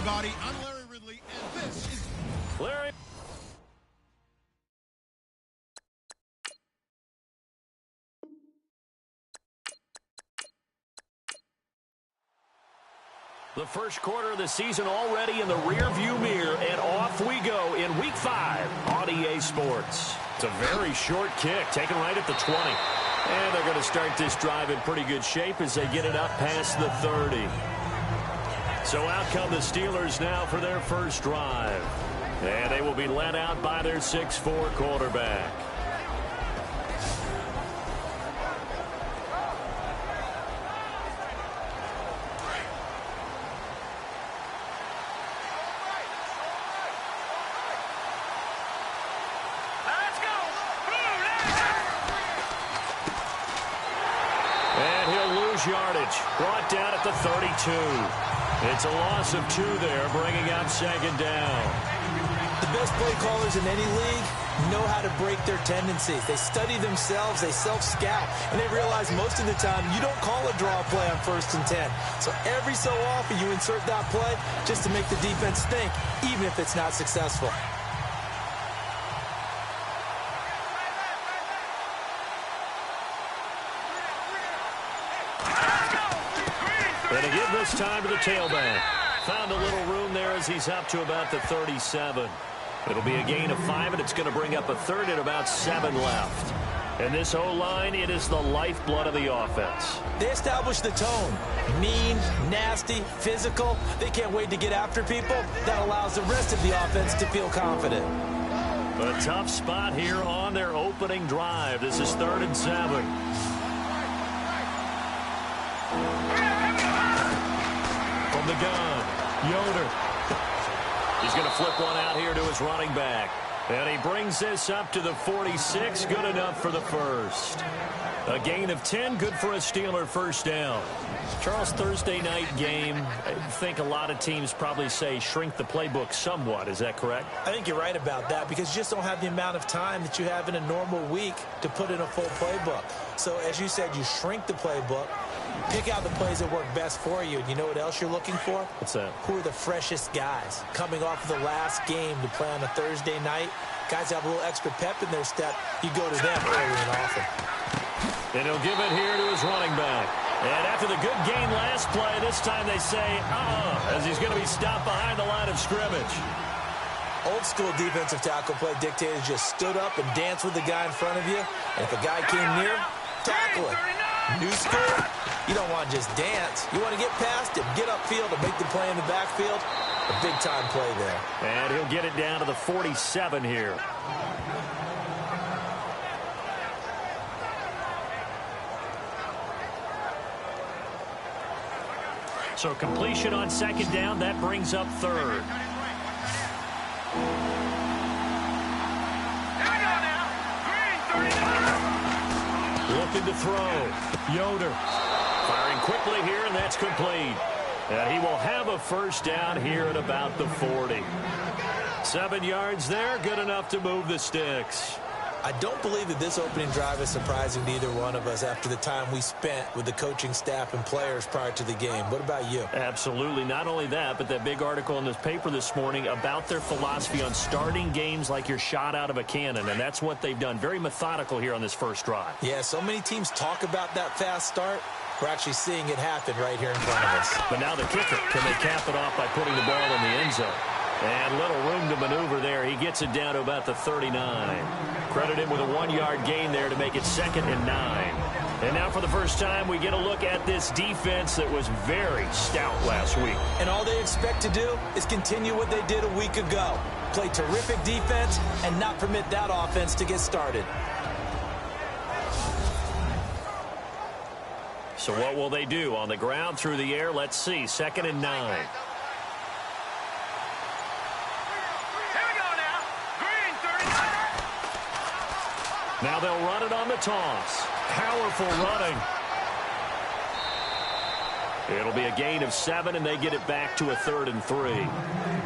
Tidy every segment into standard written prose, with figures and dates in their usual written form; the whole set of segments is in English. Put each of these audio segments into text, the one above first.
everybody. I'm Larry Ridley, and this is Larry. The first quarter of the season already in the rearview mirror, and off we go in Week 5 on EA Sports. It's a very short kick, taken right at the 20. And they're going to start this drive in pretty good shape as they get it up past the 30. So out come the Steelers now for their first drive. And they will be led out by their 6'4" quarterback. Yardage brought down at the 32. It's a loss of 2 there, bringing out second down. The best play callers in any league know how to break their tendencies. They study themselves, they self-scout, and they realize most of the time you don't call a draw play on 1st and 10. So every so often you insert that play just to make the defense think, even if it's not successful. And to give this time to the tailback. Found a little room there as he's up to about the 37. It'll be a gain of 5, and it's going to bring up a third and about 7 left. And this O-line, it is the lifeblood of the offense. They establish the tone. Mean, nasty, physical. They can't wait to get after people. That allows the rest of the offense to feel confident. A tough spot here on their opening drive. This is 3rd and 7. From the gun, Yoder. He's going to flip one out here to his running back. And he brings this up to the 46. Good enough for the first. A gain of 10. Good for a Steeler first down. Charles, Thursday night game, I think a lot of teams probably say shrink the playbook somewhat. Is that correct? I think you're right about that because you just don't have the amount of time that you have in a normal week to put in a full playbook. So, as you said, you shrink the playbook. Pick out the plays that work best for you. And you know what else you're looking for? What's that? Who are the freshest guys coming off of the last game to play on a Thursday night? Guys have a little extra pep in their step. You go to them early and often. And he'll give it here to his running back. And after the good gain last play, this time they say, as he's going to be stopped behind the line of scrimmage. Old school defensive tackle play dictators just stood up and danced with the guy in front of you. And if a guy came near, tackle him. New school, you don't want to just dance. You want to get past him, get upfield, and make the play in the backfield. A big-time play there. And he'll get it down to the 47 here. So completion on second down, that brings up third. Looking to throw. Yoder firing quickly here, and that's complete. And he will have a first down here at about the 40. 7 yards there, good enough to move the sticks. I don't believe that this opening drive is surprising to either one of us after the time we spent with the coaching staff and players prior to the game. What about you? Absolutely. Not only that, but that big article in this paper this morning about their philosophy on starting games like you're shot out of a cannon, and that's what they've done. Very methodical here on this first drive. Yeah, so many teams talk about that fast start. We're actually seeing it happen right here in front of us. But now the kicker. Can they cap it off by putting the ball in the end zone? And little room to maneuver there. He gets it down to about the 39. Credit him with a 1-yard gain there to make it 2nd and 9. And now for the first time, we get a look at this defense that was very stout last week. And all they expect to do is continue what they did a week ago. Play terrific defense and not permit that offense to get started. So what will they do? On the ground, through the air, let's see. 2nd and 9. Now they'll run it on the toss. Powerful running. It'll be a gain of 7, and they get it back to a 3rd and 3.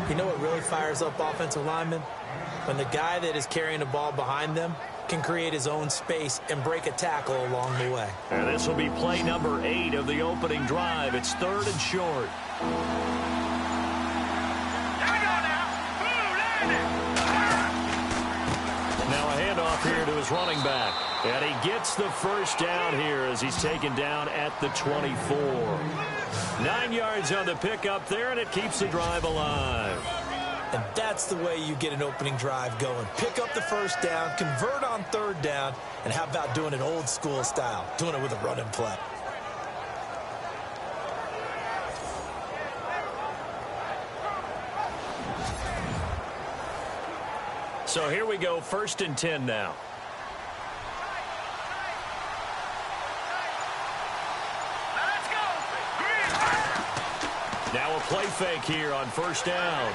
You know what really fires up offensive linemen? When the guy that is carrying the ball behind them can create his own space and break a tackle along the way. And this will be play number 8 of the opening drive. It's 3rd and short. his running back. And he gets the first down here as he's taken down at the 24. 9 yards on the pickup there, and it keeps the drive alive. And that's the way you get an opening drive going. Pick up the first down, convert on third down, and how about doing it old school style, doing it with a running play. So here we go, 1st and 10 now. Now a play fake here on 1st down.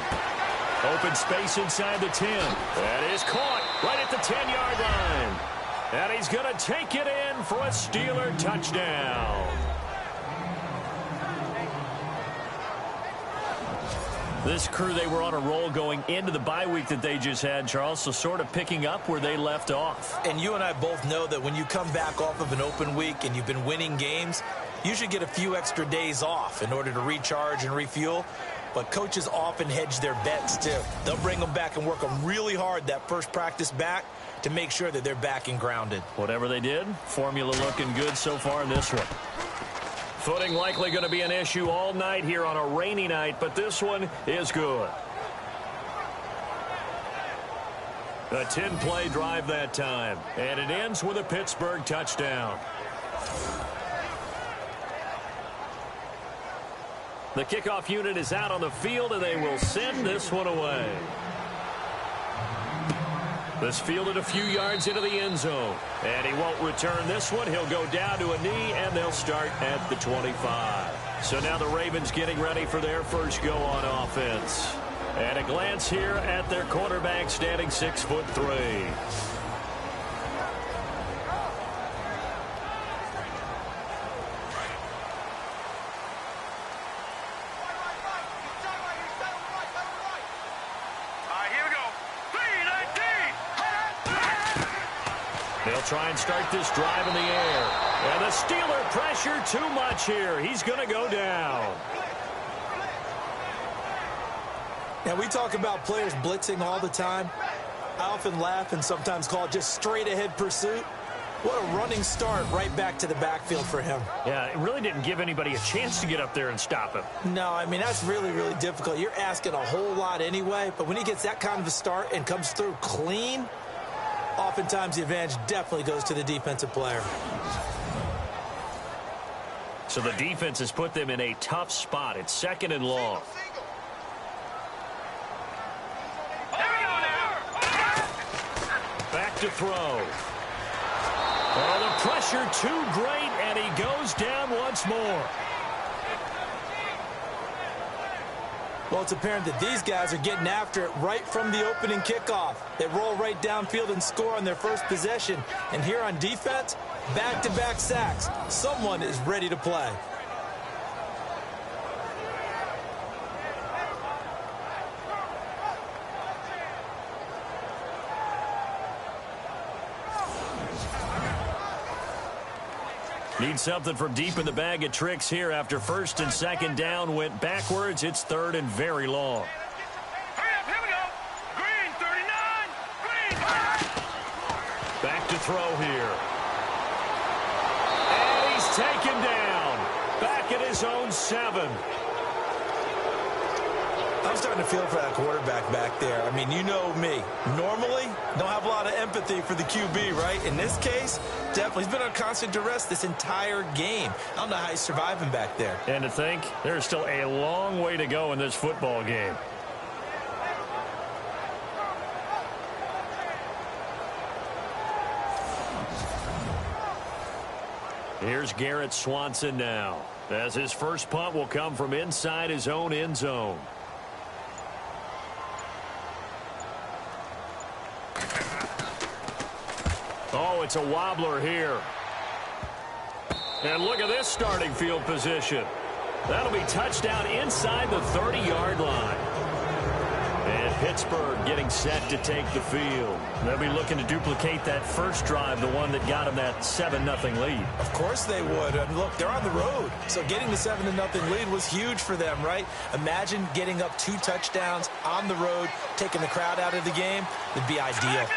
Open space inside the 10. That is caught right at the 10-yard line. And he's going to take it in for a Steeler touchdown. This crew, they were on a roll going into the bye week that they just had, Charles, so sort of picking up where they left off. And you and I both know that when you come back off of an open week and you've been winning games, you should get a few extra days off in order to recharge and refuel. But coaches often hedge their bets, too. They'll bring them back and work them really hard that first practice back to make sure that they're back and grounded. Whatever they did, formula looking good so far in this one. Footing likely going to be an issue all night here on a rainy night, but this one is good. A 10-play drive that time, and it ends with a Pittsburgh touchdown. The kickoff unit is out on the field, and they will send this one away. This fielded a few yards into the end zone. And he won't return this one. He'll go down to a knee, and they'll start at the 25. So now the Ravens getting ready for their first go on offense. And a glance here at their quarterback standing 6'3". They'll try and start this drive in the air. And the Steeler pressure too much here. He's going to go down. Now, we talk about players blitzing all the time. I often laugh and sometimes call it just straight-ahead pursuit. What a running start right back to the backfield for him. Yeah, it really didn't give anybody a chance to get up there and stop him. No, I mean, that's really, really difficult. You're asking a whole lot anyway, but when he gets that kind of a start and comes through clean, oftentimes the advantage definitely goes to the defensive player. So the defense has put them in a tough spot. It's 2nd and long. Back to throw. Oh, the pressure too great, and he goes down once more. Well, it's apparent that these guys are getting after it right from the opening kickoff. They roll right downfield and score on their first possession. And here on defense, back-to-back sacks. Someone is ready to play. Need something from deep in the bag of tricks here after 1st and 2nd down went backwards. It's 3rd and very long. Hurry up, here we go. Green, 39. Green. Back to throw here. And he's taken down. Back at his own 7. I'm starting to feel for that quarterback back there. I mean, you know me. Normally, don't have a lot of empathy for the QB, right? In this case, definitely. He's been on constant duress this entire game. I don't know how he's surviving back there. And to think, there's still a long way to go in this football game. Here's Garrett Swanson now, as his first punt will come from inside his own end zone. Oh, it's a wobbler here. And look at this starting field position. That'll be touchdown inside the 30-yard line. And Pittsburgh getting set to take the field. They'll be looking to duplicate that first drive, the one that got them that 7-0 lead. Of course they would. And look, they're on the road. So getting the 7-0 lead was huge for them, right? Imagine getting up 2 touchdowns on the road, taking the crowd out of the game. It'd be ideal.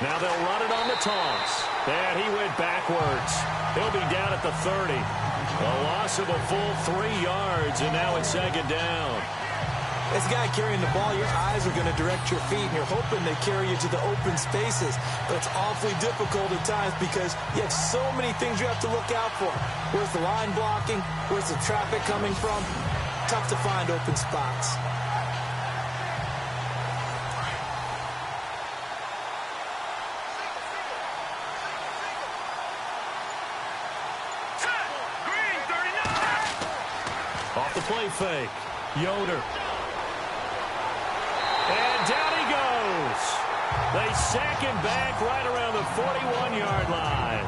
Now they'll run it on the toss. And he went backwards. He'll be down at the 30. A loss of a full 3 yards, and now it's second down. As a guy carrying the ball, your eyes are going to direct your feet, and you're hoping they carry you to the open spaces. But it's awfully difficult at times because you have so many things you have to look out for. Where's the line blocking? Where's the traffic coming from? Tough to find open spots. Green 39. Off the play fake. Yoder. And down he goes. They sack him back right around the 41-yard line.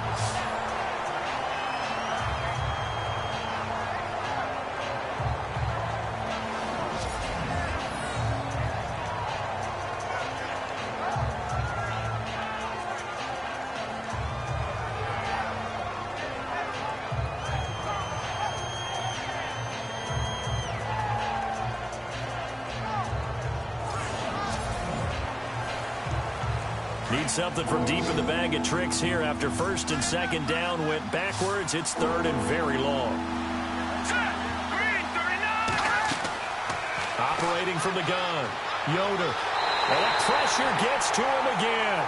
Need something from deep in the bag of tricks here after first and second down went backwards. It's third and very long. Green 39. Operating from the gun. Yoder. And the pressure gets to him again.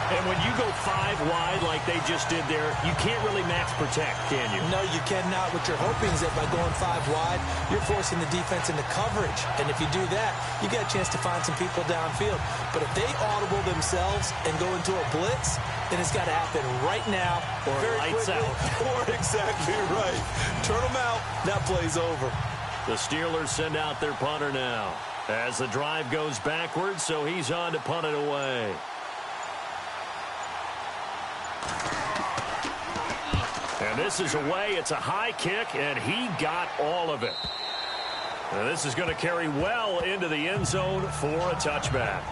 And when you go 5 wide like they just did there, you can't really max protect, can you? No, you cannot. What you're hoping is that by going 5 wide, you're forcing the defense into coverage. And if you do that, you get a chance to find some people downfield. But if they audible themselves and go into a blitz, then it's got to happen right now. Or lights out. Or exactly right. Turn them out. That play's over. The Steelers send out their punter now as the drive goes backwards, so he's on to punt it away. And this is away. It's a high kick, and he got all of it. And this is going to carry well into the end zone for a touchback.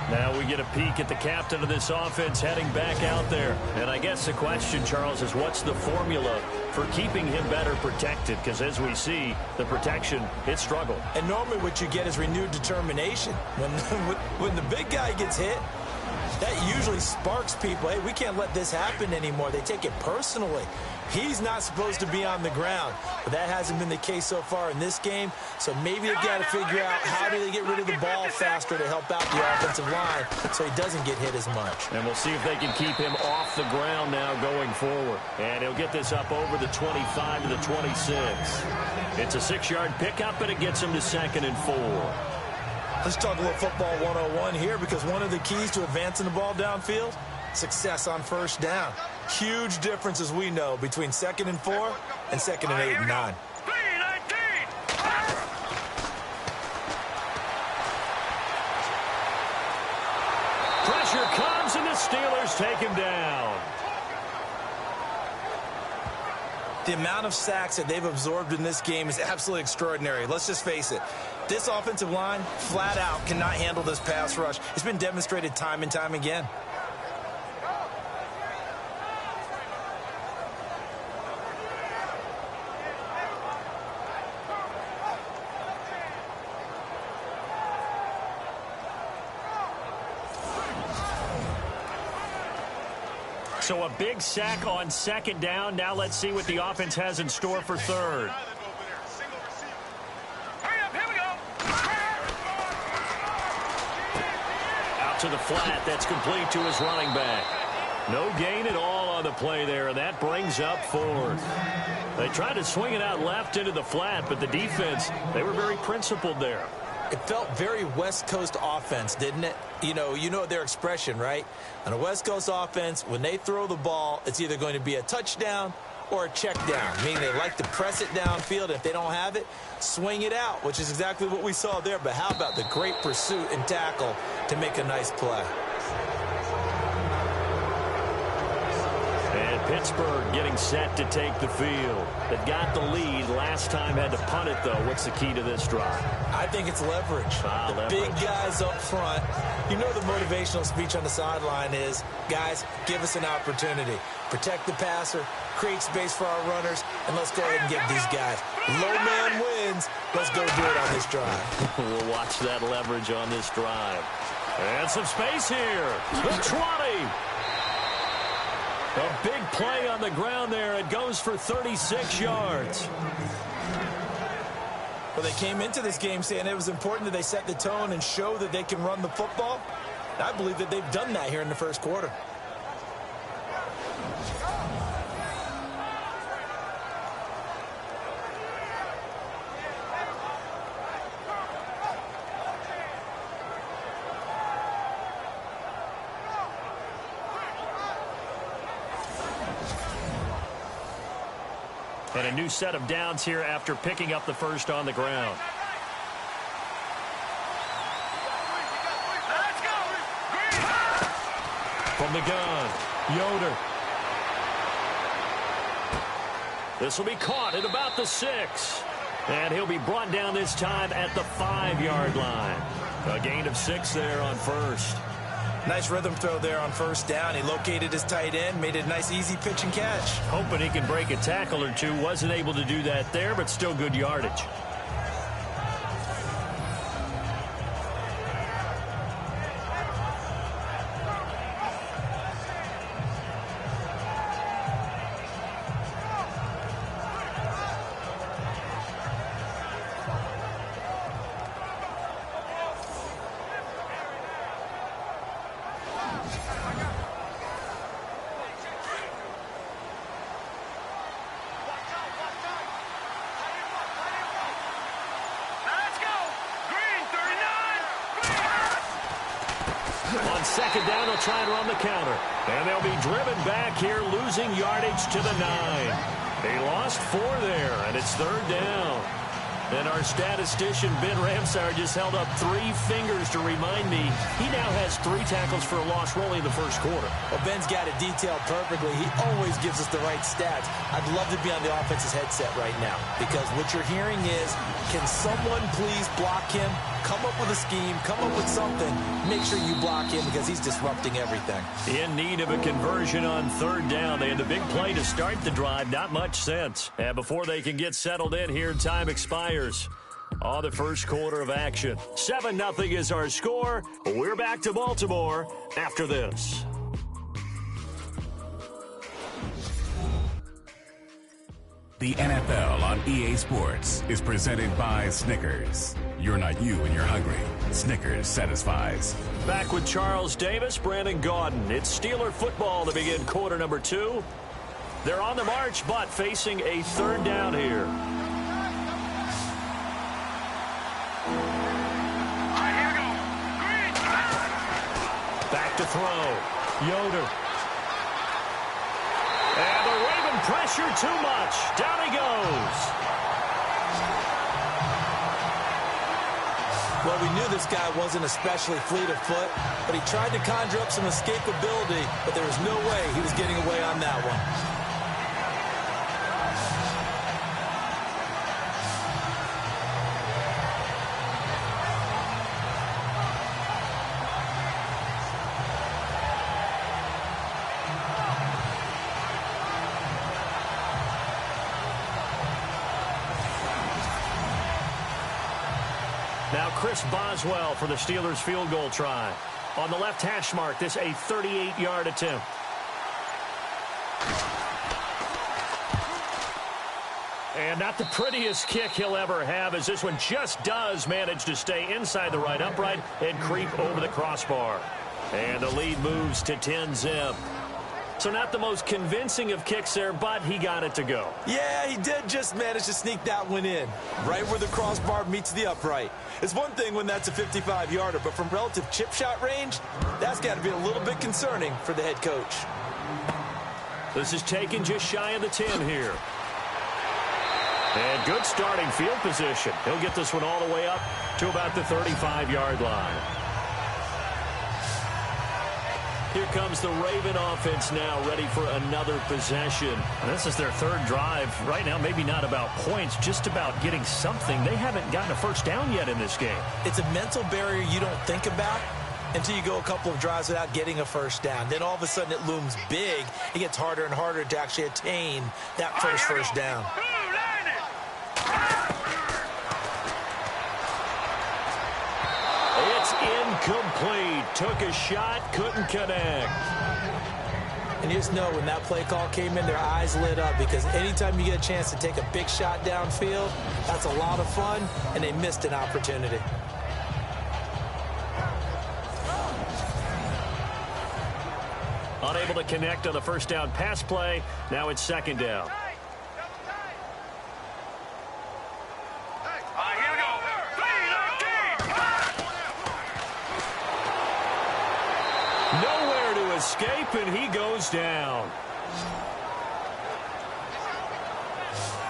Now we get a peek at the captain of this offense heading back out there. And I guess the question, Charles, is what's the formula for keeping him better protected? Because as we see, the protection, it struggled. And normally what you get is renewed determination. When the big guy gets hit, that usually sparks people. Hey, we can't let this happen anymore. They take it personally. He's not supposed to be on the ground, but that hasn't been the case so far in this game. So maybe they've got to figure out how do they get rid of the ball faster to help out the offensive line so he doesn't get hit as much. And we'll see if they can keep him off the ground now going forward. And he'll get this up over the 25 to the 26. It's a 6-yard pickup, and it gets him to 2nd and 4. Let's talk a little football 101 here, because one of the keys to advancing the ball downfield, success on first down. Huge difference, as we know, between 2nd and 4 and 2nd and 8 and 9. Pressure comes, and the Steelers take him down. The amount of sacks that they've absorbed in this game is absolutely extraordinary. Let's just face it. This offensive line, flat out, cannot handle this pass rush. It's been demonstrated time and time again. So a big sack on 2nd down. Now let's see what the offense has in store for 3rd. Out to the flat. That's complete to his running back. No gain at all on the play there, and that brings up 4th. They tried to swing it out left into the flat, but the defense, they were very principled there. It felt very West Coast offense, didn't it? You know their expression, right? On a West Coast offense, when they throw the ball, it's either going to be a touchdown or a check down, meaning they like to press it downfield. If they don't have it, swing it out, which is exactly what we saw there. But how about the great pursuit and tackle to make a nice play? And Pittsburgh getting set to take the field. They've got the lead. Last time had to punt it, though. What's the key to this drive? I think it's leverage. The big guys up front. You know the motivational speech on the sideline is, guys, give us an opportunity. Protect the passer, create space for our runners, and let's go ahead and get these guys. Low man wins. Let's go do it on this drive. We'll watch that leverage on this drive. And some space here. The 20. A big play on the ground there. It goes for 36 yards. Well, they came into this game saying it was important that they set the tone and show that they can run the football. I believe that they've done that here in the first quarter. And a new set of downs here after picking up the first on the ground. From the gun, Yoder. This will be caught at about the 6. And he'll be brought down this time at the 5-yard line. A gain of 6 there on first. Nice rhythm throw there on first down. He located his tight end, made it a nice, easy pitch and catch. Hoping he can break a tackle or two. Wasn't able to do that there, but still good yardage. Second down, they'll try and run the counter. And they'll be driven back here, losing yardage to the 9. They lost 4 there, and it's third down. And our statistician, Ben Ramsauer, just held up 3 fingers to remind me he now has 3 tackles for a loss rolling in the first quarter. Well, Ben's got it detailed perfectly. He always gives us the right stats. I'd love to be on the offense's headset right now because what you're hearing is, can someone please block him? Come up with a scheme, come up with something. Make sure you block him because he's disrupting everything. In need of a conversion on third down. They had the big play to start the drive. Not much sense. And before they can get settled in here, time expires on the first quarter of action. 7-0 is our score. We're back to Baltimore after this. The NFL on EA Sports is presented by Snickers. You're not you when you're hungry. Snickers satisfies. Back with Charles Davis, Brandon Gaudin. It's Steeler football to begin quarter number 2. They're on the march, but facing a third down here. Back to throw. Yoder. And the Raven pressure too much. Down he goes. Well, we knew this guy wasn't especially fleet of foot, but he tried to conjure up some escapability, but there was no way he was getting away on that one. Now Chris Boswell for the Steelers field goal try. On the left hash mark, this a 38-yard attempt. And not the prettiest kick he'll ever have, as this one just does manage to stay inside the right upright and creep over the crossbar. And the lead moves to 10-zip. So not the most convincing of kicks there, but he got it to go. Yeah, he did just manage to sneak that one in, right where the crossbar meets the upright. It's one thing when that's a 55-yarder, but from relative chip shot range, that's got to be a little bit concerning for the head coach. This is taken just shy of the 10 here. And good starting field position. He'll get this one all the way up to about the 35-yard line. Here comes the Raven offense now, ready for another possession. And this is their third drive. Right now, maybe not about points, just about getting something. They haven't gotten a first down yet in this game. It's a mental barrier you don't think about until you go a couple of drives without getting a first down. Then all of a sudden it looms big. It gets harder and harder to actually attain that first down. It's incomplete. Took a shot, couldn't connect. And you just know when that play call came in, their eyes lit up, because anytime you get a chance to take a big shot downfield, that's a lot of fun, and they missed an opportunity. Unable to connect on the first down pass play. Now it's second down. Nowhere to escape, and he goes down.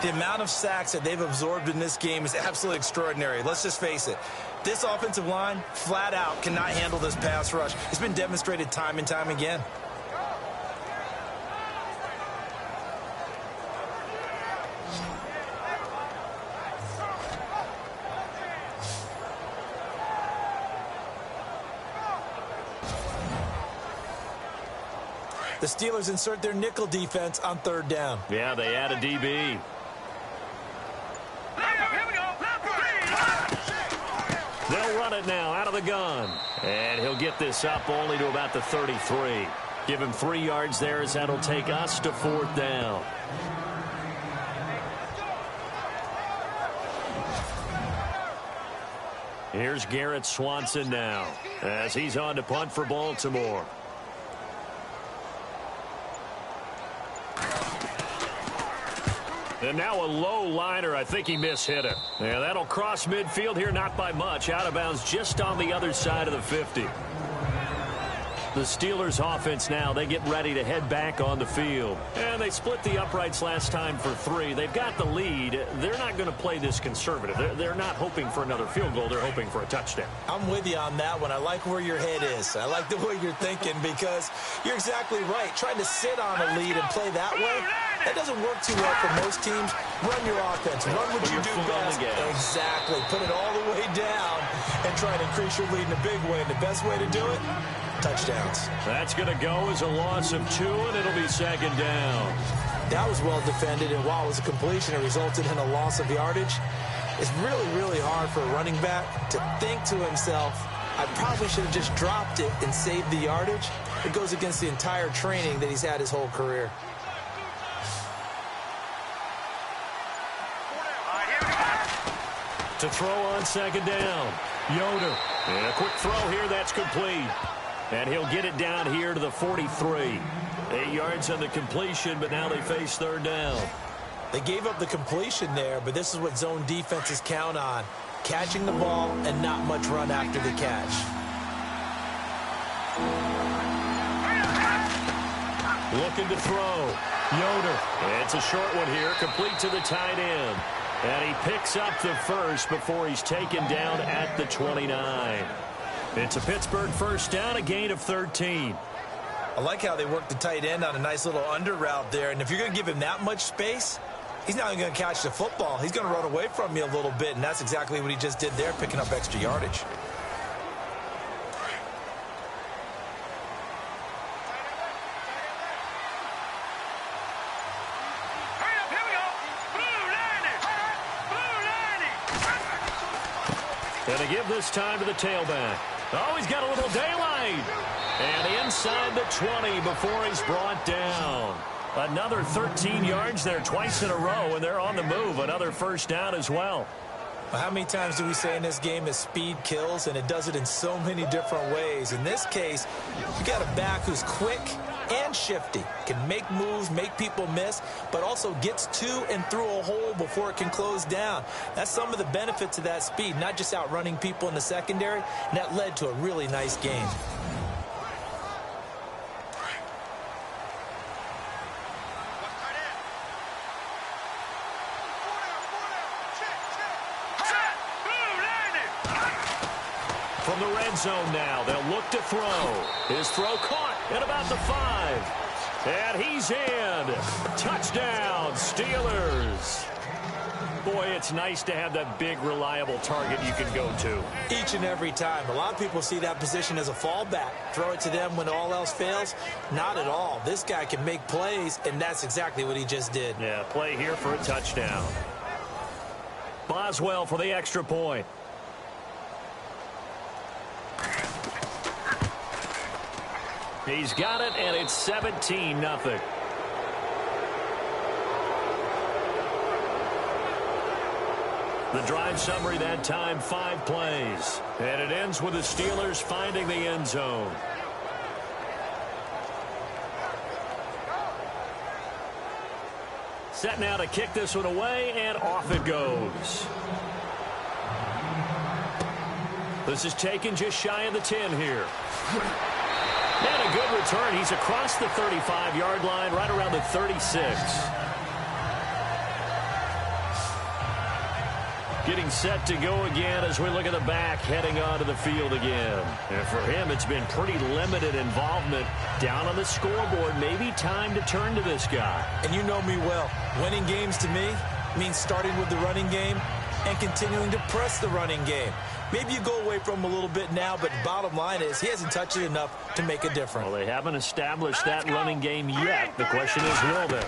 The amount of sacks that they've absorbed in this game is absolutely extraordinary. Let's just face it. This offensive line, flat out, cannot handle this pass rush. It's been demonstrated time and time again. The Steelers insert their nickel defense on third down. Yeah, they add a DB. They'll run it now out of the gun. And he'll get this up only to about the 33. Give him 3 yards there as that'll take us to fourth down. Here's Garrett Swanson now as he's on to punt for Baltimore. And now a low liner. I think he mishit it. Yeah, that'll cross midfield here, not by much. Out of bounds just on the other side of the 50. The Steelers offense now, they get ready to head back on the field. And they split the uprights last time for 3. They've got the lead. They're not going to play this conservative. They're not hoping for another field goal. They're hoping for a touchdown. I'm with you on that one. I like where your head is. I like the way you're thinking, because you're exactly right. Trying to sit on a lead and play that way, that doesn't work too well for most teams. Run your offense. Run what you do best. Exactly. Put it all the way down and try to increase your lead in a big way. And the best way to do it, touchdowns. That's going to go as a loss of 2, and it'll be second down. That was well defended, and while it was a completion, it resulted in a loss of yardage. It's really, really hard for a running back to think to himself, I probably should have just dropped it and saved the yardage. It goes against the entire training that he's had his whole career. To throw on second down. Yoder. And a quick throw here, that's complete. And he'll get it down here to the 43. 8 yards on the completion, but now they face third down. They gave up the completion there, but this is what zone defenses count on. Catching the ball and not much run after the catch. Looking to throw. Yoder. It's a short one here, complete to the tight end. And he picks up the first before he's taken down at the 29. It's a Pittsburgh first down, a gain of 13. I like how they work the tight end on a nice little under route there. And if you're going to give him that much space, he's not going to catch the football. He's going to run away from you a little bit, and that's exactly what he just did there, picking up extra yardage. And to give this time to the tailback. Oh, he's got a little daylight. And inside the 20 before he's brought down. Another 13 yards there twice in a row, and they're on the move. Another first down as well. Well, how many times do we say in this game that speed kills, and it does it in so many different ways? In this case, you got a back who's quick and shifty, can make moves, make people miss, but also gets to and through a hole before it can close down. That's some of the benefits of that speed, not just outrunning people in the secondary, and that led to a really nice game. From the red zone now, they'll look to throw. His throw caught. at about the 5. And he's in. Touchdown, Steelers. Boy, it's nice to have that big, reliable target you can go to. Each and every time. A lot of people see that position as a fallback. Throw it to them when all else fails. Not at all. This guy can make plays, and that's exactly what he just did. Yeah, play here for a touchdown. Boswell for the extra point. He's got it, and it's 17-0. The drive summary that time, 5 plays. And it ends with the Steelers finding the end zone. Set now to kick this one away, and off it goes. This is taken just shy of the 10 here. And a good return. He's across the 35-yard line, right around the 36. Getting set to go again as we look at the back, heading onto the field again. And for him, it's been pretty limited involvement down on the scoreboard. Maybe time to turn to this guy. And you know me well. Winning games to me means starting with the running game and continuing to press the running game. Maybe you go away from him a little bit now, but bottom line is he hasn't touched it enough to make a difference. Well, they haven't established that running game yet. The question is, will they?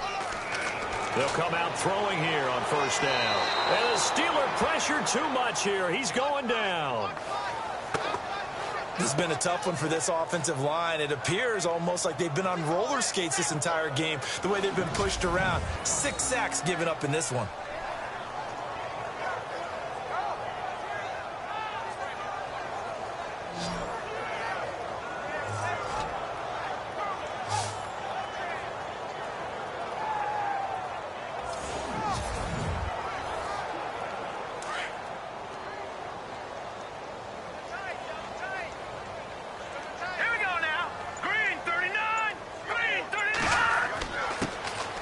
They'll come out throwing here on first down. And the Steeler pressure too much here. He's going down. This has been a tough one for this offensive line. It appears almost like they've been on roller skates this entire game, the way they've been pushed around. 6 sacks given up in this one.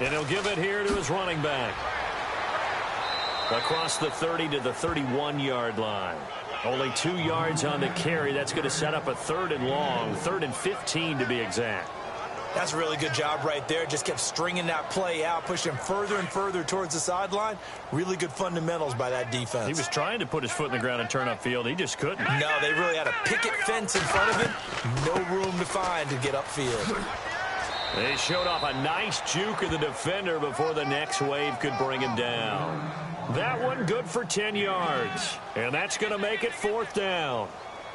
And he'll give it here to his running back. Across the 30 to the 31-yard line. Only 2 yards on the carry. That's going to set up a 3rd and long. 3rd and 15 to be exact. That's a really good job right there. Just kept stringing that play out, pushing him further and further towards the sideline. Really good fundamentals by that defense. He was trying to put his foot in the ground and turn upfield. He just couldn't. No, they really had a picket fence in front of him. No room to find to get upfield. They showed off a nice juke of the defender before the next wave could bring him down. That one good for 10 yards. And that's going to make it 4th down.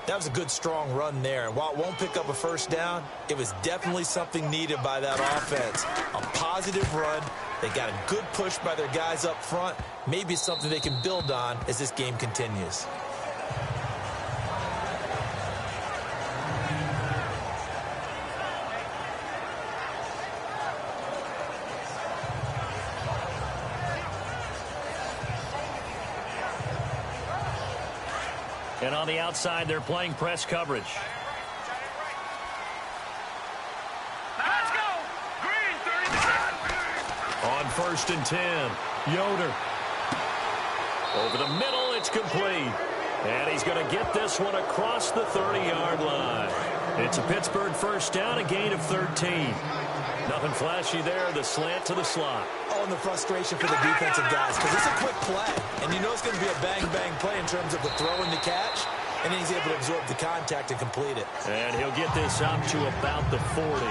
That was a good, strong run there. And while it won't pick up a first down, it was definitely something needed by that offense. A positive run. They got a good push by their guys up front. Maybe something they can build on as this game continues. And on the outside, they're playing press coverage. Let's go! Green 39! On 1st and 10, Yoder. Over the middle, it's complete. And he's going to get this one across the 30-yard line. It's a Pittsburgh first down, a gain of 13. Nothing flashy there, the slant to the slot. Oh, and the frustration for the defensive guys, because it's a quick play. And you know it's going to be a bang-bang play in terms of the throw and the catch. And then he's able to absorb the contact and complete it. And he'll get this up to about the 40.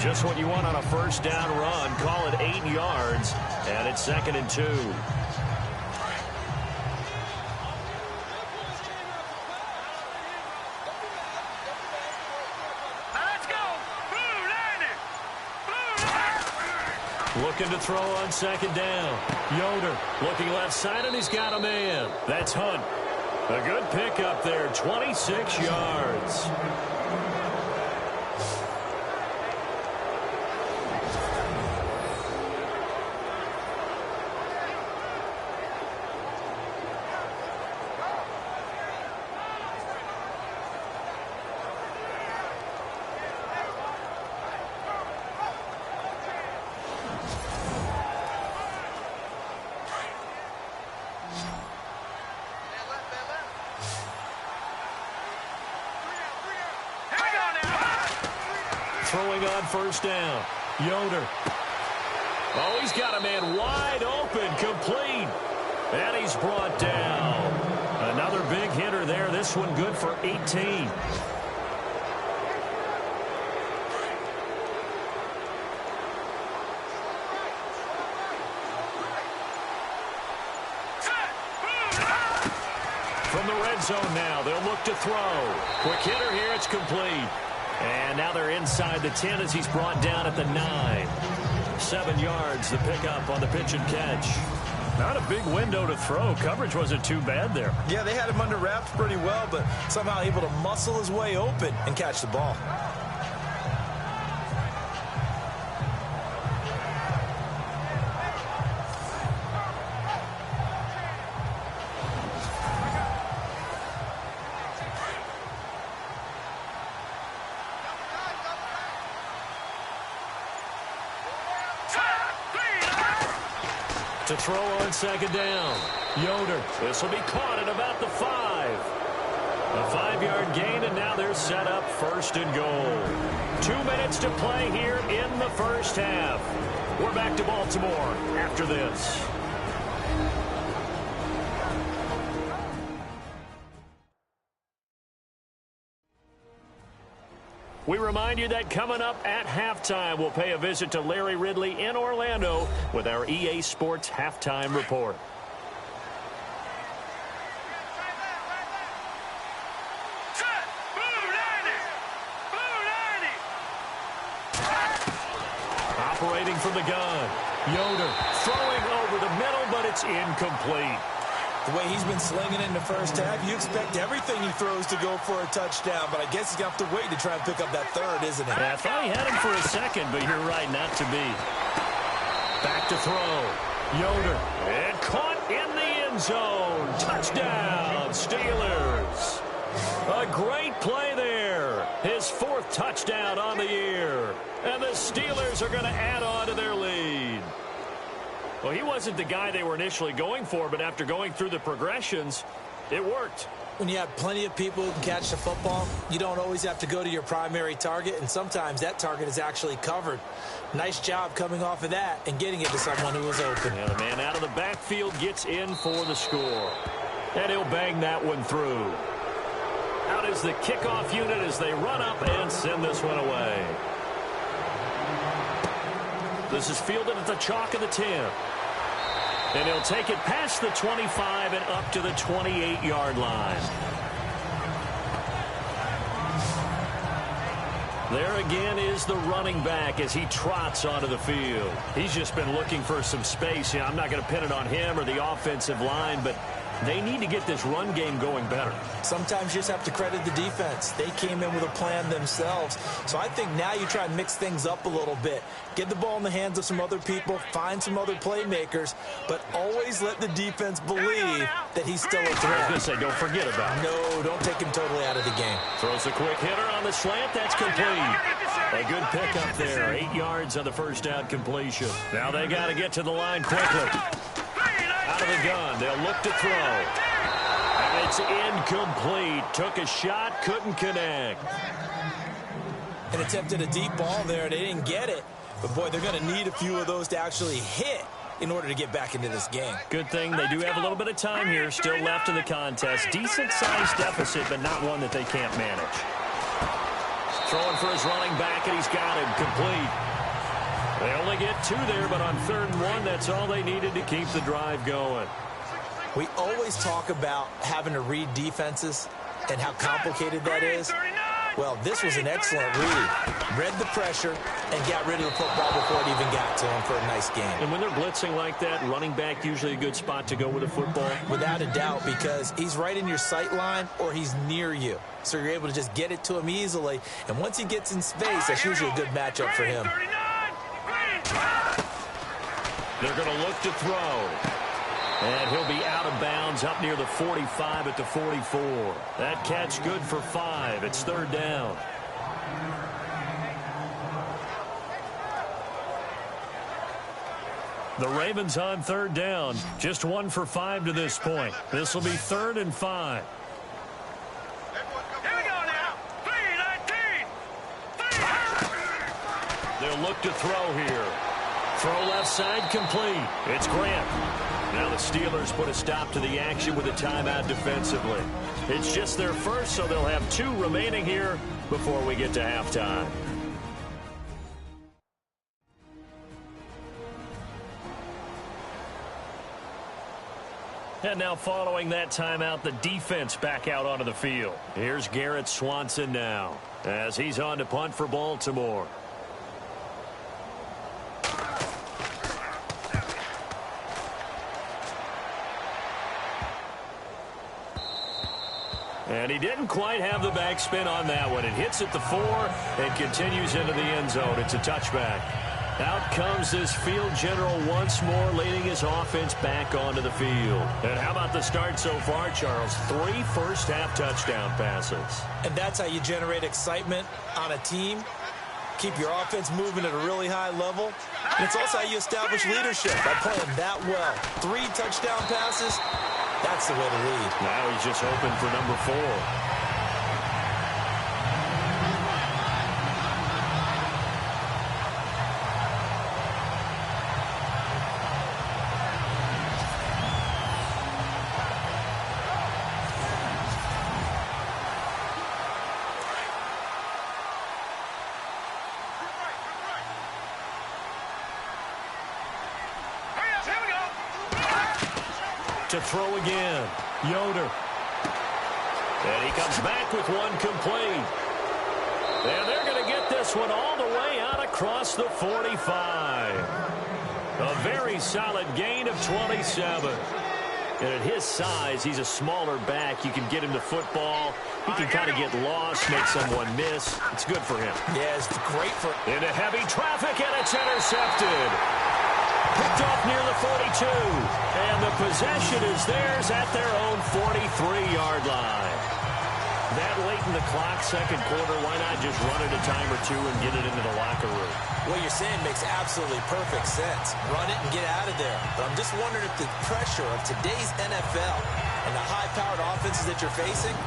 Just what you want on a first down run. Call it 8 yards. And it's 2nd and 2. Looking to throw on 2nd down. Yoder looking left side, and he's got a man. That's Hunt. A good pickup there, 26 yards. Throwing on first down. Yoder. Oh, he's got a man wide open, complete. And he's brought down. Another big hitter there. This one good for 18. From the red zone now, they'll look to throw. Quick hitter here, it's complete. And now they're inside the 10 as he's brought down at the 9. 7 yards, the pickup on the pitch and catch. Not a big window to throw. Coverage wasn't too bad there. Yeah, they had him under wraps pretty well, but somehow able to muscle his way open and catch the ball. To throw on second down. Yoder. This will be caught at about the 5. A 5-yard gain, and now they're set up first and goal. 2 minutes to play here in the first half. We're back to Baltimore after this. We remind you that coming up at halftime, we'll pay a visit to Larry Ridley in Orlando with our EA Sports Halftime Report. Operating from the gun. Yoder throwing over the middle, but it's incomplete. The way he's been slinging in the first half, you expect everything he throws to go for a touchdown, but I guess he's going to have to wait to try and pick up that third, isn't he? Yeah, I thought he had him for a second, but you're right, not to be. Back to throw. Yoder. And caught in the end zone. Touchdown, Steelers. A great play there. His 4th touchdown on the year. And the Steelers are going to add on to their lead. Well, he wasn't the guy they were initially going for, but after going through the progressions, it worked. When you have plenty of people who can catch the football, you don't always have to go to your primary target, and sometimes that target is actually covered. Nice job coming off of that and getting it to someone who was open. And the man out of the backfield gets in for the score. And he'll bang that one through. Out is the kickoff unit as they run up and send this one away. This is fielded at the chalk of the 10. And he'll take it past the 25 and up to the 28-yard line. There again is the running back as he trots onto the field. He's just been looking for some space. I'm not going to pin it on him or the offensive line, but they need to get this run game going better. Sometimes you just have to credit the defense. They came in with a plan themselves. So I think now you try and mix things up a little bit. Get the ball in the hands of some other people, find some other playmakers, but always let the defense believe that he's still a threat. I was going to say, don't forget about it. No, don't take him totally out of the game. Throws a quick hitter on the slant. That's complete. A good pickup there. 8 yards on the first down completion. Now they got to get to the line quickly. Out of the gun, they'll look to throw. And it's incomplete. Took a shot, couldn't connect. And attempted a deep ball there. They didn't get it. But, boy, they're going to need a few of those to actually hit in order to get back into this game. Good thing they do have a little bit of time here still left in the contest. Decent-sized deficit, but not one that they can't manage. Throwing for his running back, and he's got him complete. They only get 2 there, but on 3rd and 1, that's all they needed to keep the drive going. We always talk about having to read defenses and how complicated that is. Well, this was an excellent read. Read the pressure and got rid of the football before it even got to him for a nice game. And when they're blitzing like that, running back usually a good spot to go with a football. Without a doubt, because he's right in your sight line or he's near you. So you're able to just get it to him easily. And once he gets in space, that's usually a good matchup for him. They're going to look to throw. And he'll be out of bounds up near the 45 at the 44. That catch good for 5. It's 3rd down. The Ravens on 3rd down. Just 1 for 5 to this point. This will be 3rd and 5. Here we go now. 3-19. They'll look to throw here. Throw left side complete. It's Grant. Now the Steelers put a stop to the action with a timeout defensively. It's just their first, so they'll have 2 remaining here before we get to halftime. And now following that timeout, the defense back out onto the field. Here's Garrett Swanson now as he's on to punt for Baltimore. And he didn't quite have the backspin on that one. It hits at the 4 and continues into the end zone. It's a touchback. Out comes this field general once more, leading his offense back onto the field. And how about the start so far, Charles? 3 first-half touchdown passes. And that's how you generate excitement on a team. Keep your offense moving at a really high level. And it's also how you establish leadership by playing that well. 3 touchdown passes. That's the way to lead. Now he's just hoping for number 4. To throw again, Yoder. And he comes back with one complete. And they're going to get this one all the way out across the 45. A very solid gain of 27. And at his size, he's a smaller back. You can get him to football. He can kind of get lost, make someone miss. It's good for him. Yeah, it's great for him. Into heavy traffic, and it's intercepted. Picked off near the 42. And the possession is theirs at their own 43-yard line. That late in the clock, second quarter, why not just run it a time or 2 and get it into the locker room? What you're saying makes absolutely perfect sense. Run it and get out of there. But I'm just wondering if the pressure of today's NFL and the high-powered offenses that you're facing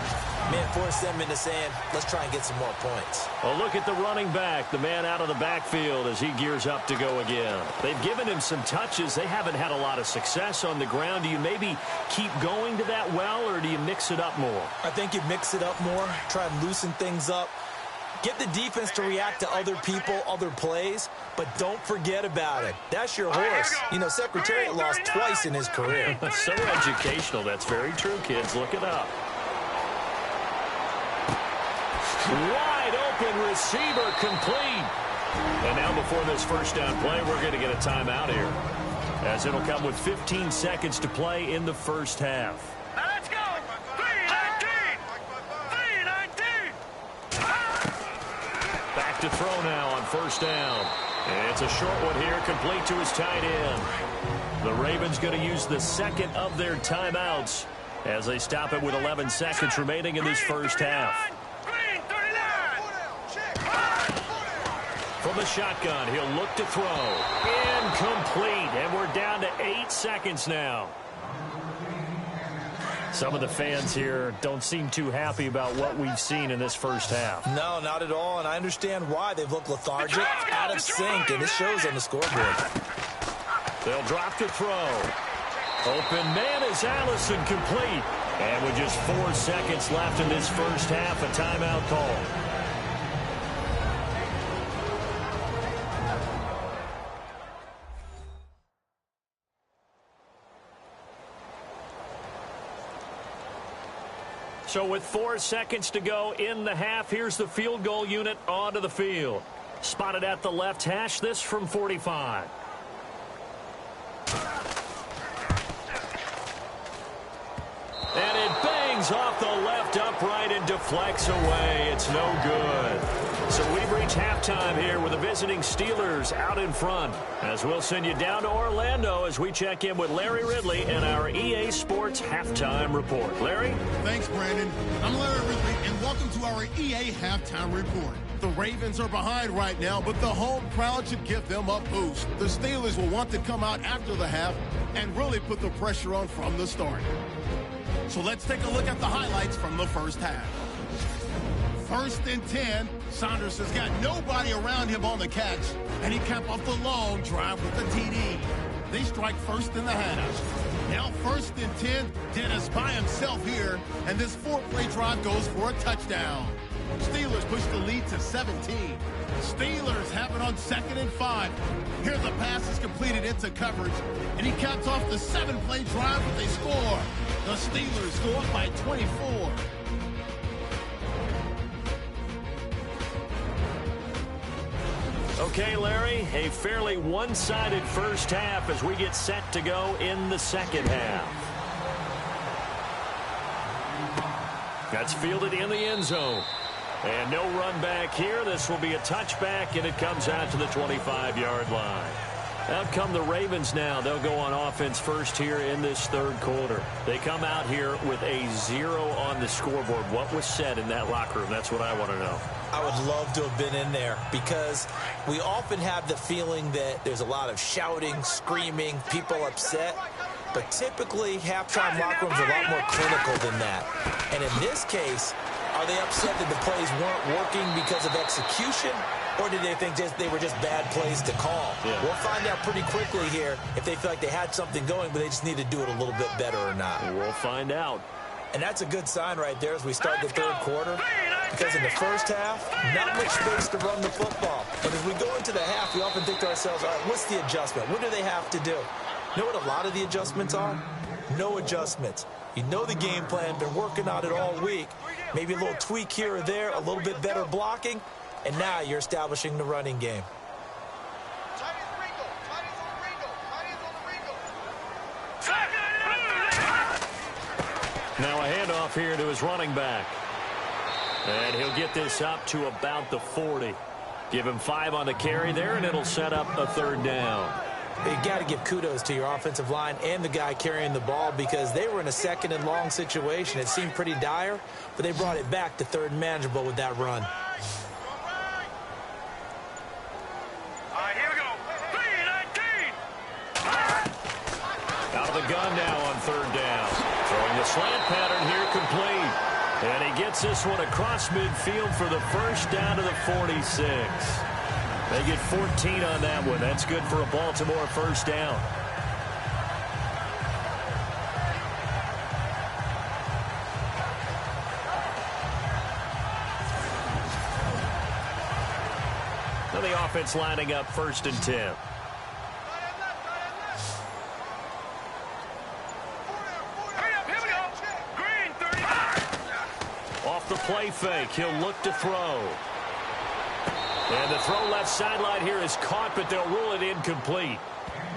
may force them into saying, let's try and get some more points. Well, look at the running back, the man out of the backfield as he gears up to go again. They've given him some touches. They haven't had a lot of success on the ground. Do you maybe keep going to that well, or do you mix it up more? I think you mix it up more, try and loosen things up. Get the defense to react to other people, other plays, but don't forget about it. That's your horse. You know, Secretariat lost twice in his career. So educational. That's very true, kids. Look it up. Wide open receiver complete. And now before this first down play, we're going to get a timeout here, as it'll come with 15 seconds to play in the first half. Let's go. 3-19. 3-19. Back to throw now on first down. And it's a short one here, complete to his tight end. The Ravens going to use the second of their timeouts as they stop it with 11 seconds remaining in this first half. From the shotgun, he'll look to throw. Incomplete, and we're down to 8 seconds now. Some of the fans here don't seem too happy about what we've seen in this first half. No, not at all, and I understand why. They've looked lethargic, out of sync, and it shows on the scoreboard. They'll drop to throw. Open man is Allison, complete. And with just 4 seconds left in this first half, a timeout call. So with 4 seconds to go in the half, here's the field goal unit onto the field. Spotted at the left hash, this from 45. And it bangs off the left upright and deflects away. It's no good. So we've reached halftime here with the visiting Steelers out in front. As we'll send you down to Orlando as we check in with Larry Ridley and our EA Sports Halftime Report. Larry? Thanks, Brandon. I'm Larry Ridley, and welcome to our EA Halftime Report. The Ravens are behind right now, but the home crowd should give them a boost. The Steelers will want to come out after the half and really put the pressure on from the start. So let's take a look at the highlights from the first half. First and 10. Saunders has got nobody around him on the catch, and he capped off the long drive with the TD. They strike first in the half. Now first and 10. Dennis by himself here, and this 4-play drive goes for a touchdown. Steelers push the lead to 17. Steelers have it on 2nd and 5. Here the pass is completed into coverage, and he caps off the 7-play drive with a score. The Steelers go up by 24. Okay, Larry, a fairly one-sided first half as we get set to go in the second half. That's fielded in the end zone. And no run back here. This will be a touchback, and it comes out to the 25-yard line. Out come the Ravens now. They'll go on offense first here in this third quarter. They come out here with a 0 on the scoreboard. What was said in that locker room? That's what I want to know. I would love to have been in there because we often have the feeling that there's a lot of shouting, screaming, people upset. But typically, halftime locker rooms are a lot more clinical than that. And in this case, are they upset that the plays weren't working because of execution, or did they think they were just bad plays to call? Yeah. We'll find out pretty quickly here if they feel like they had something going, but they just need to do it a little bit better or not. We'll find out. And that's a good sign right there as we start the third quarter, because in the first half, not much space to run the football. And as we go into the half, we often think to ourselves, all right, what's the adjustment? What do they have to do? You know what a lot of the adjustments are? No adjustments. You know the game plan, been working on it all week. Maybe a little tweak here or there, a little bit better blocking, and now you're establishing the running game. Now a handoff here to his running back. And he'll get this up to about the 40. Give him 5 on the carry there, and it'll set up a third down. You got to give kudos to your offensive line and the guy carrying the ball because they were in a 2nd and long situation. It seemed pretty dire, but they brought it back to 3rd and manageable with that run. All right, here we go. 3-19. Out of the gun now on 3rd down. Throwing the slant pattern here complete. And he gets this one across midfield for the first down to the 46. They get 14 on that one. That's good for a Baltimore first down. Now the offense lining up 1st and 10. Off the play fake, he'll look to throw. And the throw left sideline here is caught, but they'll rule it incomplete.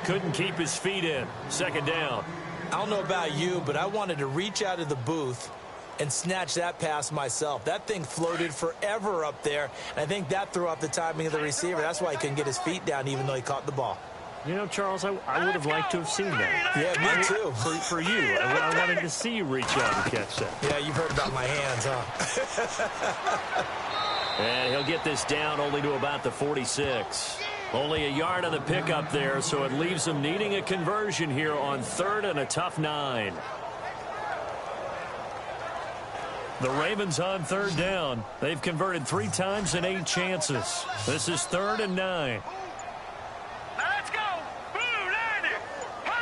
Couldn't keep his feet in. 2nd down. I don't know about you, but I wanted to reach out of the booth and snatch that pass myself. That thing floated forever up there, and I think that threw off the timing of the receiver. That's why he couldn't get his feet down even though he caught the ball. You know, Charles, I would have liked to have seen that. Yeah, me too. For you. I wanted to see you reach out and catch that. Yeah, you've heard about my hands, huh? And he'll get this down only to about the 46. Only a yard on the pickup there, so it leaves them needing a conversion here on 3rd and a tough 9. The Ravens on 3rd down. They've converted 3 times in 8 chances. This is 3rd and 9. Let's go. Blue 90. Blue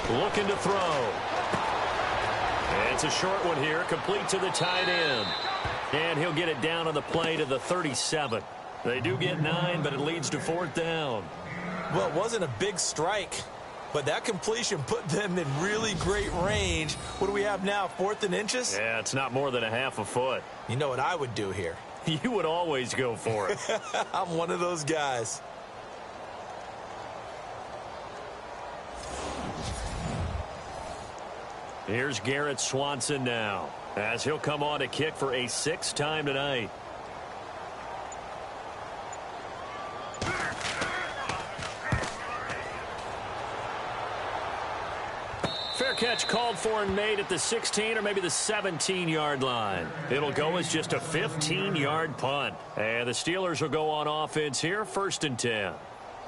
90. Looking to throw. And it's a short one here, complete to the tight end. And he'll get it down on the play to the 37. They do get 9, but it leads to 4th down. Well, it wasn't a big strike, but that completion put them in really great range. What do we have now, 4th and inches? Yeah, it's not more than a half a foot. You know what I would do here? You would always go for it. I'm one of those guys. Here's Garrett Swanson now, as he'll come on to kick for a 6th time tonight. Fair catch called for and made at the 16 or maybe the 17-yard line. It'll go as just a 15-yard punt. And the Steelers will go on offense here, 1st and 10.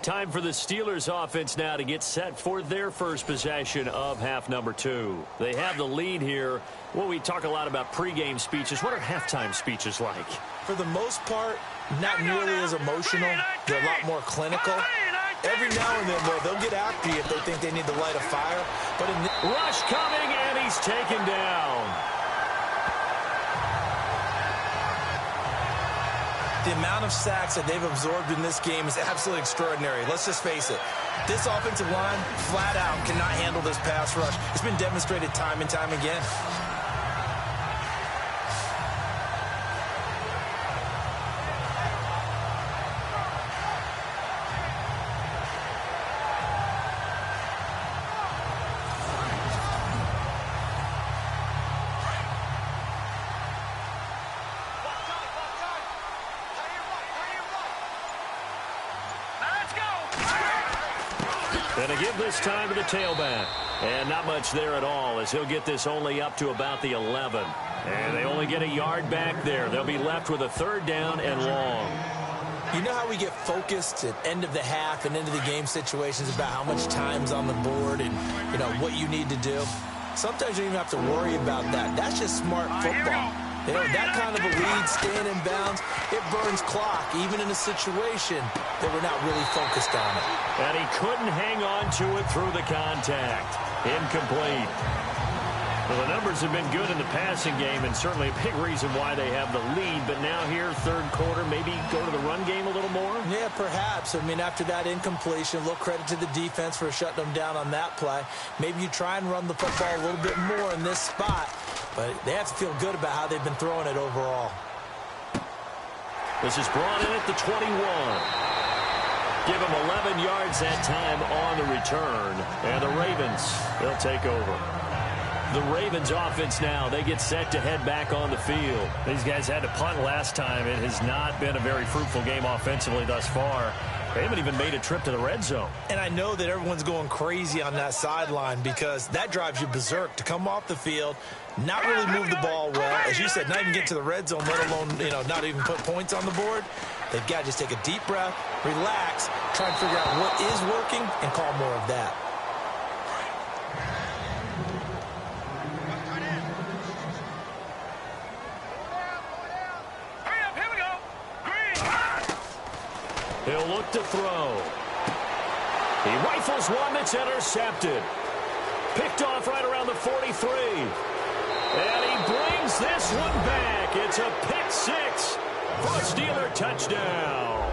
Time for the Steelers offense now to get set for their first possession of half number 2. They have the lead here. Well, we talk a lot about pregame speeches. What are halftime speeches like? For the most part, not nearly as emotional. They're a lot more clinical. Every now and then, though, they'll get after you if they think they need to light a fire. But rush coming, and he's taken down. The amount of sacks that they've absorbed in this game is absolutely extraordinary. Let's just face it. This offensive line, flat out, cannot handle this pass rush. It's been demonstrated time and time again. And to give this time to the tailback. And not much there at all, as he'll get this only up to about the 11. And they only get a yard back there. They'll be left with a 3rd down and long. You know how we get focused at end of the half and into the game situations about how much time's on the board and, you know, what you need to do? Sometimes you don't even have to worry about that. That's just smart football. You know, that kind of a lead, staying in bounds, it burns clock, even in a situation that we're not really focused on it. And he couldn't hang on to it through the contact. Incomplete. Well, the numbers have been good in the passing game, and certainly a big reason why they have the lead. But now here, 3rd quarter, maybe go to the run game a little more? Yeah, perhaps. I mean, after that incompletion, a little credit to the defense for shutting them down on that play. Maybe you try and run the football a little bit more in this spot. But they have to feel good about how they've been throwing it overall. This is brought in at the 21. Give him 11 yards that time on the return. And the Ravens, they'll take over. The Ravens offense now, they get set to head back on the field. These guys had to punt last time. It has not been a very fruitful game offensively thus far. They haven't even made a trip to the red zone. And I know that everyone's going crazy on that sideline because that drives you berserk to come off the field, not really move the ball well. As you said, not even get to the red zone, let alone, you know, not even put points on the board. They've got to just take a deep breath, relax, try and figure out what is working, and call more of that. He'll look to throw. He rifles one that's intercepted. Picked off right around the 43. And he brings this one back. It's a pick 6 for a Steeler touchdown.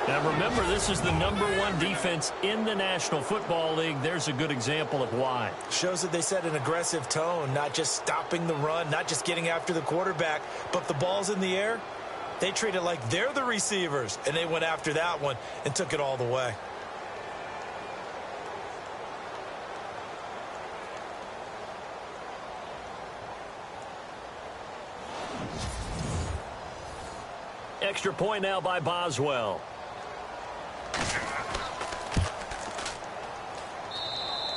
Now remember, this is the #1 defense in the National Football League. There's a good example of why. Shows that they set an aggressive tone, not just stopping the run, not just getting after the quarterback, but if the ball's in the air, they treat it like they're the receivers, and they went after that one and took it all the way. Extra point now by Boswell.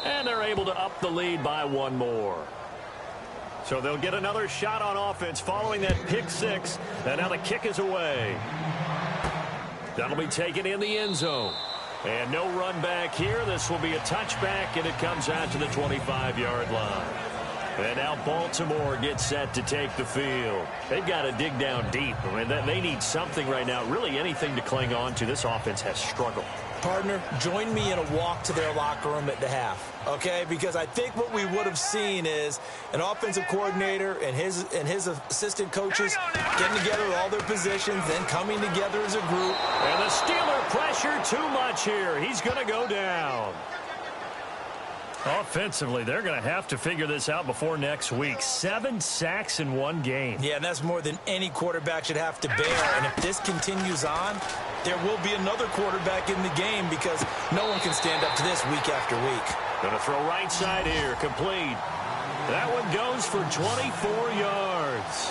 And they're able to up the lead by 1 more. So they'll get another shot on offense following that pick 6. And now the kick is away. That'll be taken in the end zone. And no run back here. This will be a touchback, and it comes out to the 25-yard line. And now Baltimore gets set to take the field. They've got to dig down deep. I mean, they need something right now, really anything to cling on to. This offense has struggled. Partner, join me in a walk to their locker room at the half, okay? Because I think what we would have seen is an offensive coordinator and his assistant coaches getting together with all their positions, then coming together as a group. And the Steeler pressure too much here. He's going to go down. Offensively, they're going to have to figure this out before next week. 7 sacks in 1 game. Yeah, and that's more than any quarterback should have to bear. And if this continues on, there will be another quarterback in the game because no one can stand up to this week after week. Going to throw right side here, complete. That one goes for 24 yards.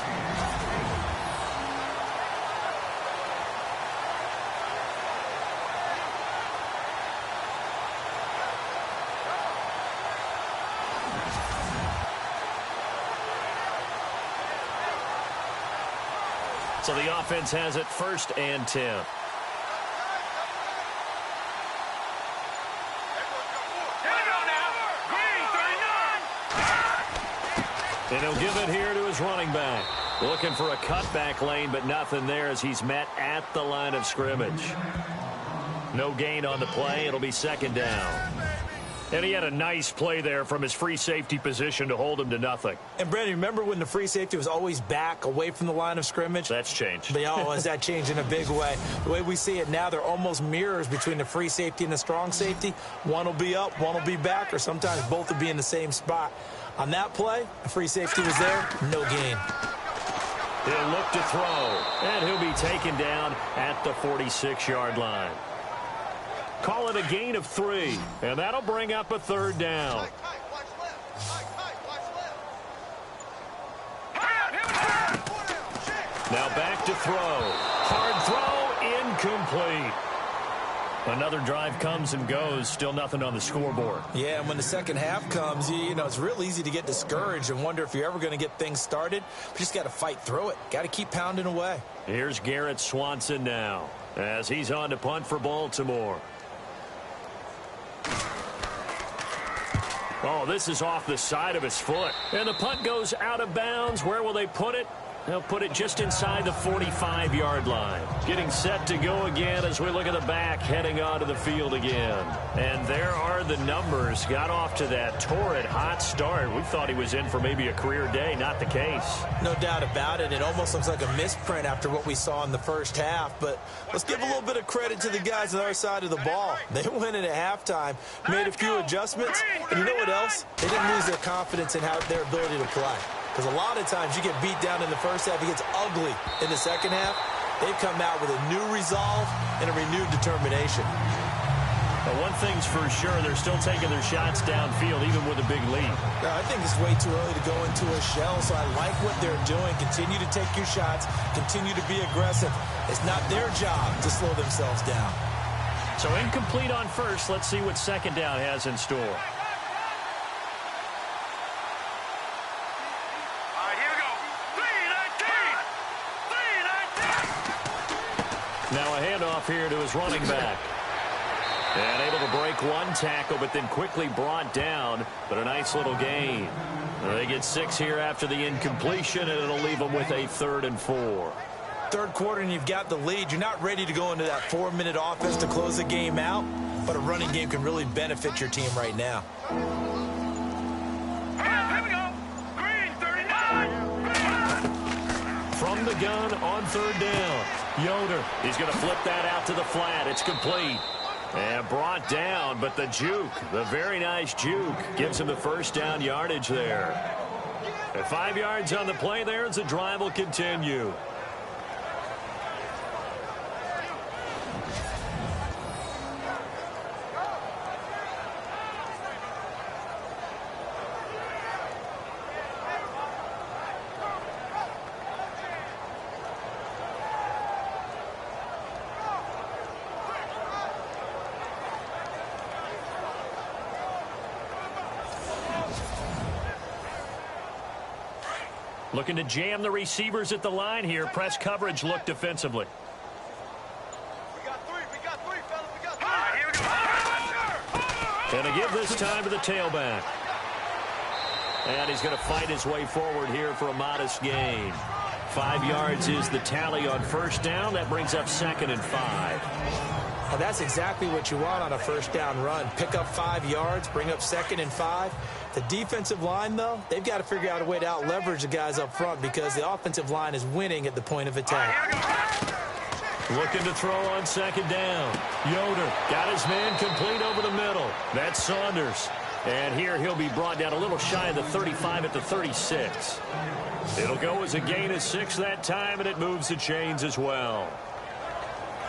So the offense has it 1st and 10. And he'll give it here to his running back. Looking for a cutback lane, but nothing there as he's met at the line of scrimmage. No gain on the play. It'll be second down. And he had a nice play there from his free safety position to hold him to nothing. And, Brandon, remember when the free safety was always back away from the line of scrimmage? That's changed. But, has that changed in a big way? The way we see it now, they're almost mirrors between the free safety and the strong safety. One will be up, one will be back, or sometimes both will be in the same spot. On that play, the free safety was there, no gain. He'll look to throw, and he'll be taken down at the 46-yard line. Call it a gain of 3, and that'll bring up a third down. Now back to throw. Hard throw, incomplete. Another drive comes and goes, still nothing on the scoreboard. Yeah, and when the second half comes, it's real easy to get discouraged and wonder if you're ever going to get things started. But you just got to fight through it. Got to keep pounding away. Here's Garrett Swanson now as he's on to punt for Baltimore. Oh, this is off the side of his foot. And the punt goes out of bounds. Where will they put it? They'll put it just inside the 45-yard line. Getting set to go again as we look at the back, heading onto the field again. And there are the numbers. Got off to that torrid hot start. We thought he was in for maybe a career day. Not the case. No doubt about it. It almost looks like a misprint after what we saw in the first half. But let's give a little bit of credit to the guys on our side of the ball. They went in at halftime, made a few adjustments. And you know what else? They didn't lose their confidence in their ability to play. Because a lot of times you get beat down in the first half, it gets ugly in the second half. They've come out with a new resolve and a renewed determination. But one thing's for sure, they're still taking their shots downfield, even with a big lead. I think it's way too early to go into a shell, so I like what they're doing. Continue to take your shots. Continue to be aggressive. It's not their job to slow themselves down. So incomplete on first. Let's see what second down has in store. Now a handoff here to his running back. And able to break one tackle, but then quickly brought down. But a nice little gain. They get 6 here after the incompletion, and it'll leave them with a 3rd and 4. Third quarter, and you've got the lead. You're not ready to go into that 4-minute offense to close the game out, but a running game can really benefit your team right now. Here we go. Green 39. From the gun on 3rd down. Yoder, he's going to flip that out to the flat. It's complete. And brought down, but the juke, the very nice juke, gives him the first down yardage there. At 5 yards on the play there as the drive will continue. Looking to jam the receivers at the line here. Press coverage look defensively. We got three, fellas. We got 3. Here we go. And to give this time to the tailback. And he's going to fight his way forward here for a modest gain. 5 yards is the tally on first down. That brings up 2nd and 5. Well, that's exactly what you want on a first down run. Pick up 5 yards, bring up 2nd and 5. The defensive line, though, they've got to figure out a way to out-leverage the guys up front because the offensive line is winning at the point of attack. Looking to throw on 2nd down. Yoder got his man complete over the middle. That's Saunders. And here he'll be brought down a little shy of the 35 at the 36. It'll go as a gain of 6 that time, and it moves the chains as well.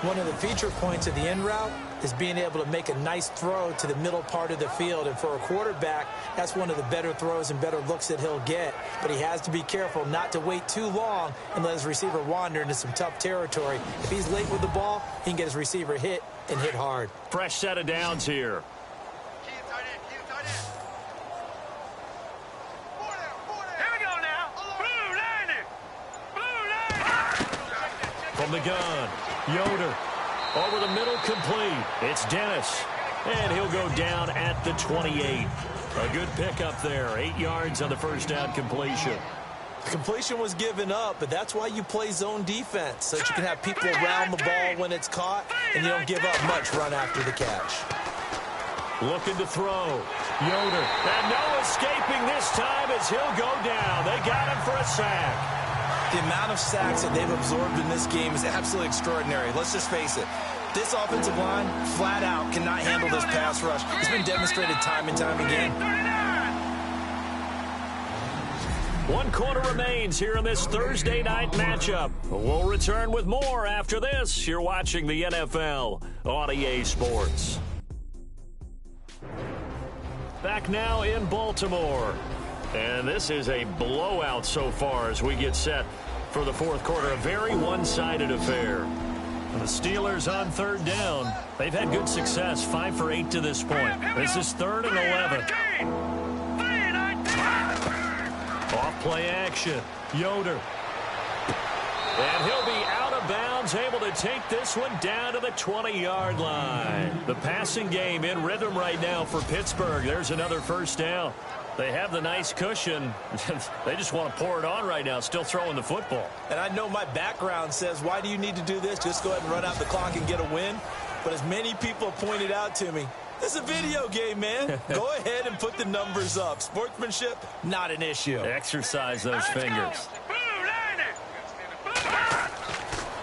One of the feature points of the in route is being able to make a nice throw to the middle part of the field. And for a quarterback, that's one of the better throws and better looks that he'll get. But he has to be careful not to wait too long and let his receiver wander into some tough territory. If he's late with the ball, he can get his receiver hit and hit hard. Fresh set of downs here. Here we go now. Blue 90. From the gun, Yoder over the middle, complete. It's Dennis, and he'll go down at the 28. A good pickup there. 8 yards on the first down completion. The completion was given up, but that's why you play zone defense, so that you can have people around the ball when it's caught, and you don't give up much run after the catch. Looking to throw. Yoder. And no escaping this time as he'll go down. They got him for a sack. The amount of sacks that they've absorbed in this game is absolutely extraordinary. Let's just face it. This offensive line, flat out, cannot handle this pass rush. It's been demonstrated time and time again. 1 quarter remains here in this Thursday night matchup. We'll return with more after this. You're watching the NFL on EA Sports. Back now in Baltimore. And this is a blowout so far as we get set for the fourth quarter. A very one-sided affair. And the Steelers on 3rd down. They've had good success, 5 for 8 to this point. This is 3rd and 11. Off play action. Yoder. And he'll be out of bounds, able to take this one down to the 20-yard line. The passing game in rhythm right now for Pittsburgh. There's another first down. They have the nice cushion. They just want to pour it on right now, still throwing the football. And I know my background says, why do you need to do this? Just go ahead and run out the clock and get a win. But as many people have pointed out to me, it's a video game, man. Go ahead and put the numbers up. Sportsmanship, not an issue. Exercise those fingers.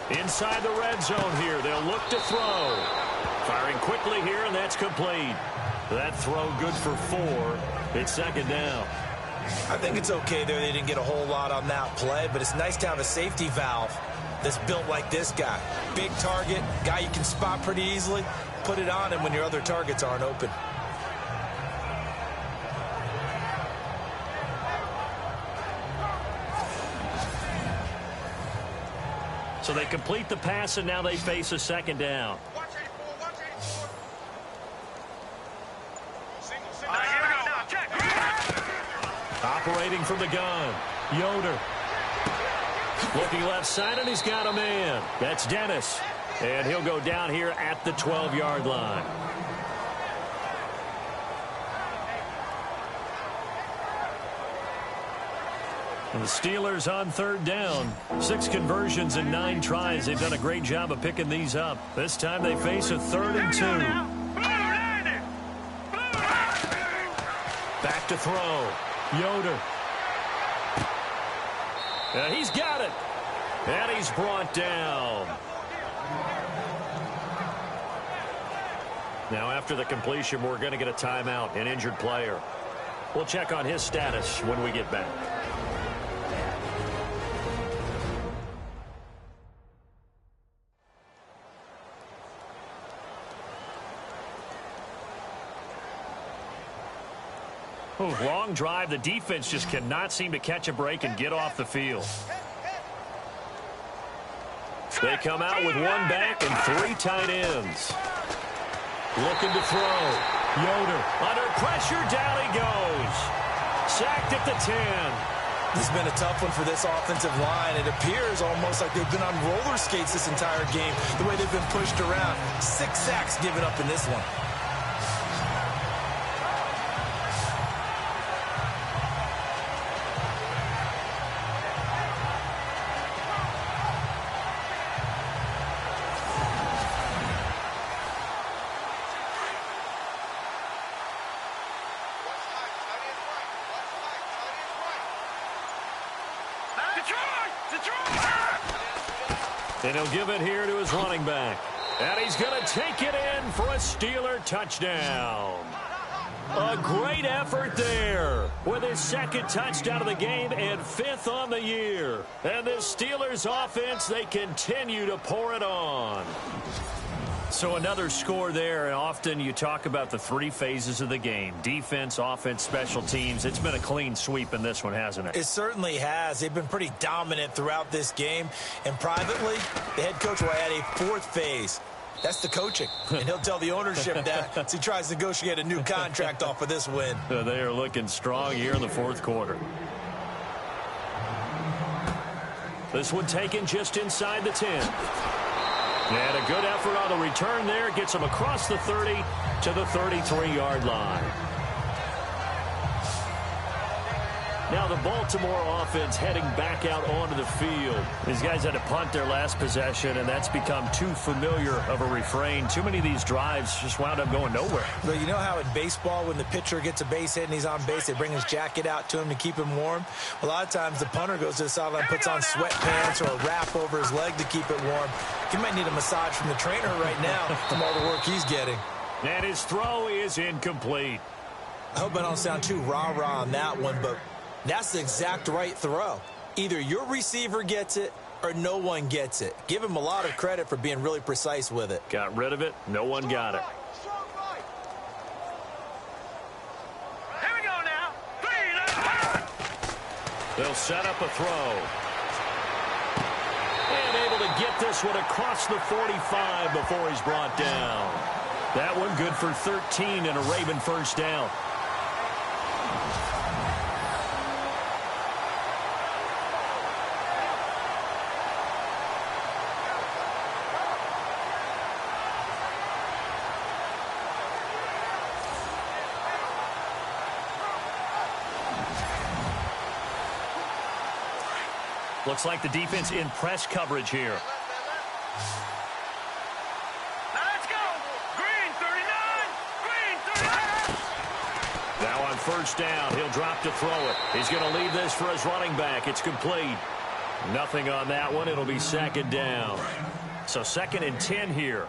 Inside the red zone here. They'll look to throw. Firing quickly here, and that's complete. That throw good for 4. It's 2nd down. I think it's okay there. They didn't get a whole lot on that play, but it's nice to have a safety valve that's built like this guy. Big target, guy you can spot pretty easily. Put it on him when your other targets aren't open. So they complete the pass, and now they face a 2nd down. Operating from the gun. Yoder. Looking left side, and he's got a man. That's Dennis. And he'll go down here at the 12-yard line. And the Steelers on 3rd down. 6 conversions and 9 tries. They've done a great job of picking these up. This time they face a 3rd and 2. Back to throw. Yoder. And he's got it. And he's brought down. Now after the completion, we're going to get a timeout, an injured player. We'll check on his status when we get back. Ooh, long drive. The defense just cannot seem to catch a break and get off the field. They come out with 1 back and 3 tight ends. Looking to throw. Yoder under pressure. Down he goes. Sacked at the 10. This has been a tough one for this offensive line. It appears almost like they've been on roller skates this entire game, the way they've been pushed around. 6 sacks given up in this one. And he'll give it here to his running back. And he's going to take it in for a Steeler touchdown. A great effort there with his 2nd touchdown of the game and 5th on the year. And this Steelers offense, they continue to pour it on. So another score there, and often you talk about the 3 phases of the game. Defense, offense, special teams. It's been a clean sweep in this one, hasn't it? It certainly has. They've been pretty dominant throughout this game. And privately, the head coach will add a 4th phase. That's the coaching. And he'll tell the ownership that as he tries to negotiate a new contract off of this win. They are looking strong here in the 4th quarter. This one taken just inside the 10. And a good effort on the return there. Gets him across the 30 to the 33-yard line. Now the Baltimore offense heading back out onto the field. These guys had to punt their last possession, and that's become too familiar of a refrain. Too many of these drives just wound up going nowhere. Well, you know how in baseball when the pitcher gets a base hit and he's on base, they bring his jacket out to him to keep him warm? A lot of times the punter goes to the sideline, puts on sweatpants or a wrap over his leg to keep it warm. He might need a massage from the trainer right now from all the work he's getting. And his throw is incomplete. I hope I don't sound too rah-rah on that one, but that's the exact right throw. Either your receiver gets it or no one gets it. Give him a lot of credit for being really precise with it. Got rid of it. No one got it. Here we go now. They'll set up a throw. And able to get this one across the 45 before he's brought down. That one good for 13 and a Raven first down. Looks like the defense in press coverage here. Now let's go. Green 39. Green 39. Now on first down, he'll drop to throw it. He's going to leave this for his running back. It's complete. Nothing on that one. It'll be second down. So 2nd and 10 here.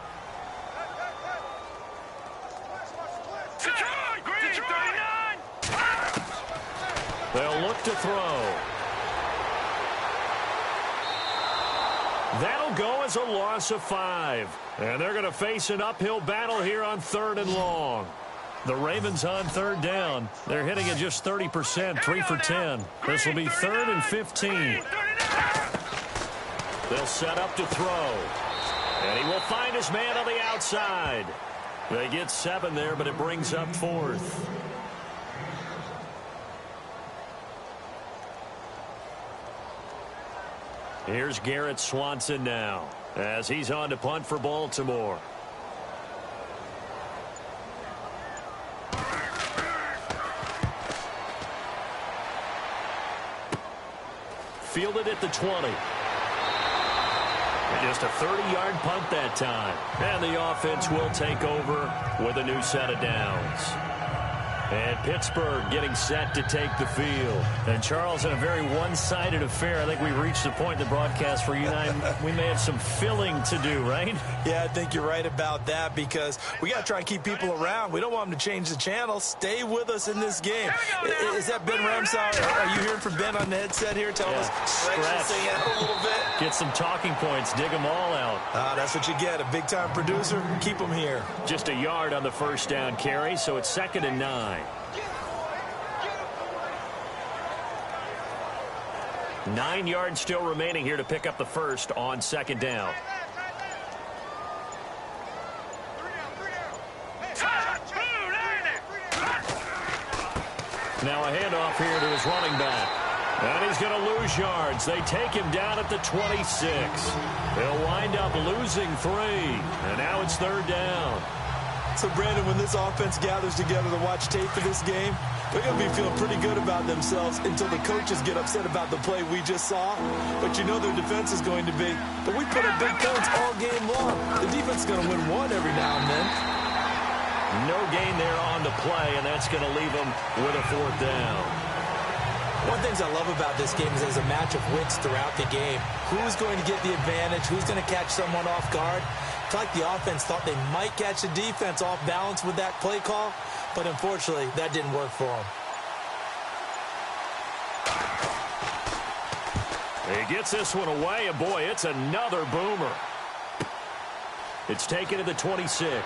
Detroit. Green 39. They'll look to throw. That'll go as a loss of 5. And they're going to face an uphill battle here on 3rd and long. The Ravens on 3rd down. They're hitting at just 30%, 3 for 10. This will be 3rd and 15. They'll set up to throw. And he will find his man on the outside. They get 7 there, but it brings up 4th. Here's Garrett Swanson now as he's on to punt for Baltimore. Fielded at the 20. Just a 30-yard punt that time. And the offense will take over with a new set of downs. And Pittsburgh getting set to take the field. And Charles, in a very one-sided affair, I think we reached the point in the broadcast where you and I, we may have some filling to do, right? Yeah, I think you're right about that because we got to try and keep people around. We don't want them to change the channel. Stay with us in this game. Is that Ben Ramsauer? Are you hearing from Ben on the headset here? Tell us, stretch this thing out a little bit. Get some talking points. Dig them all out. That's what you get. A big-time producer. Keep them here. Just a yard on the first down carry, so it's 2nd and 9. 9 yards still remaining here to pick up the first on 2nd down. Now a handoff here to his running back. And he's going to lose yards. They take him down at the 26. They'll wind up losing 3. And now it's 3rd down. So, Brandon, when this offense gathers together to watch tape for this game, they're going to be feeling pretty good about themselves until the coaches get upset about the play we just saw. But you know their defense is going to be. But we put up big points all game long. The defense is going to win one every now and then. No gain there on the play, and that's going to leave them with a 4th down. One of the things I love about this game is there's a match of wits throughout the game. Who's going to get the advantage? Who's going to catch someone off guard? I feel like the offense thought they might catch the defense off balance with that play call, but unfortunately, that didn't work for them. He gets this one away, and boy, it's another boomer. It's taken to the 26.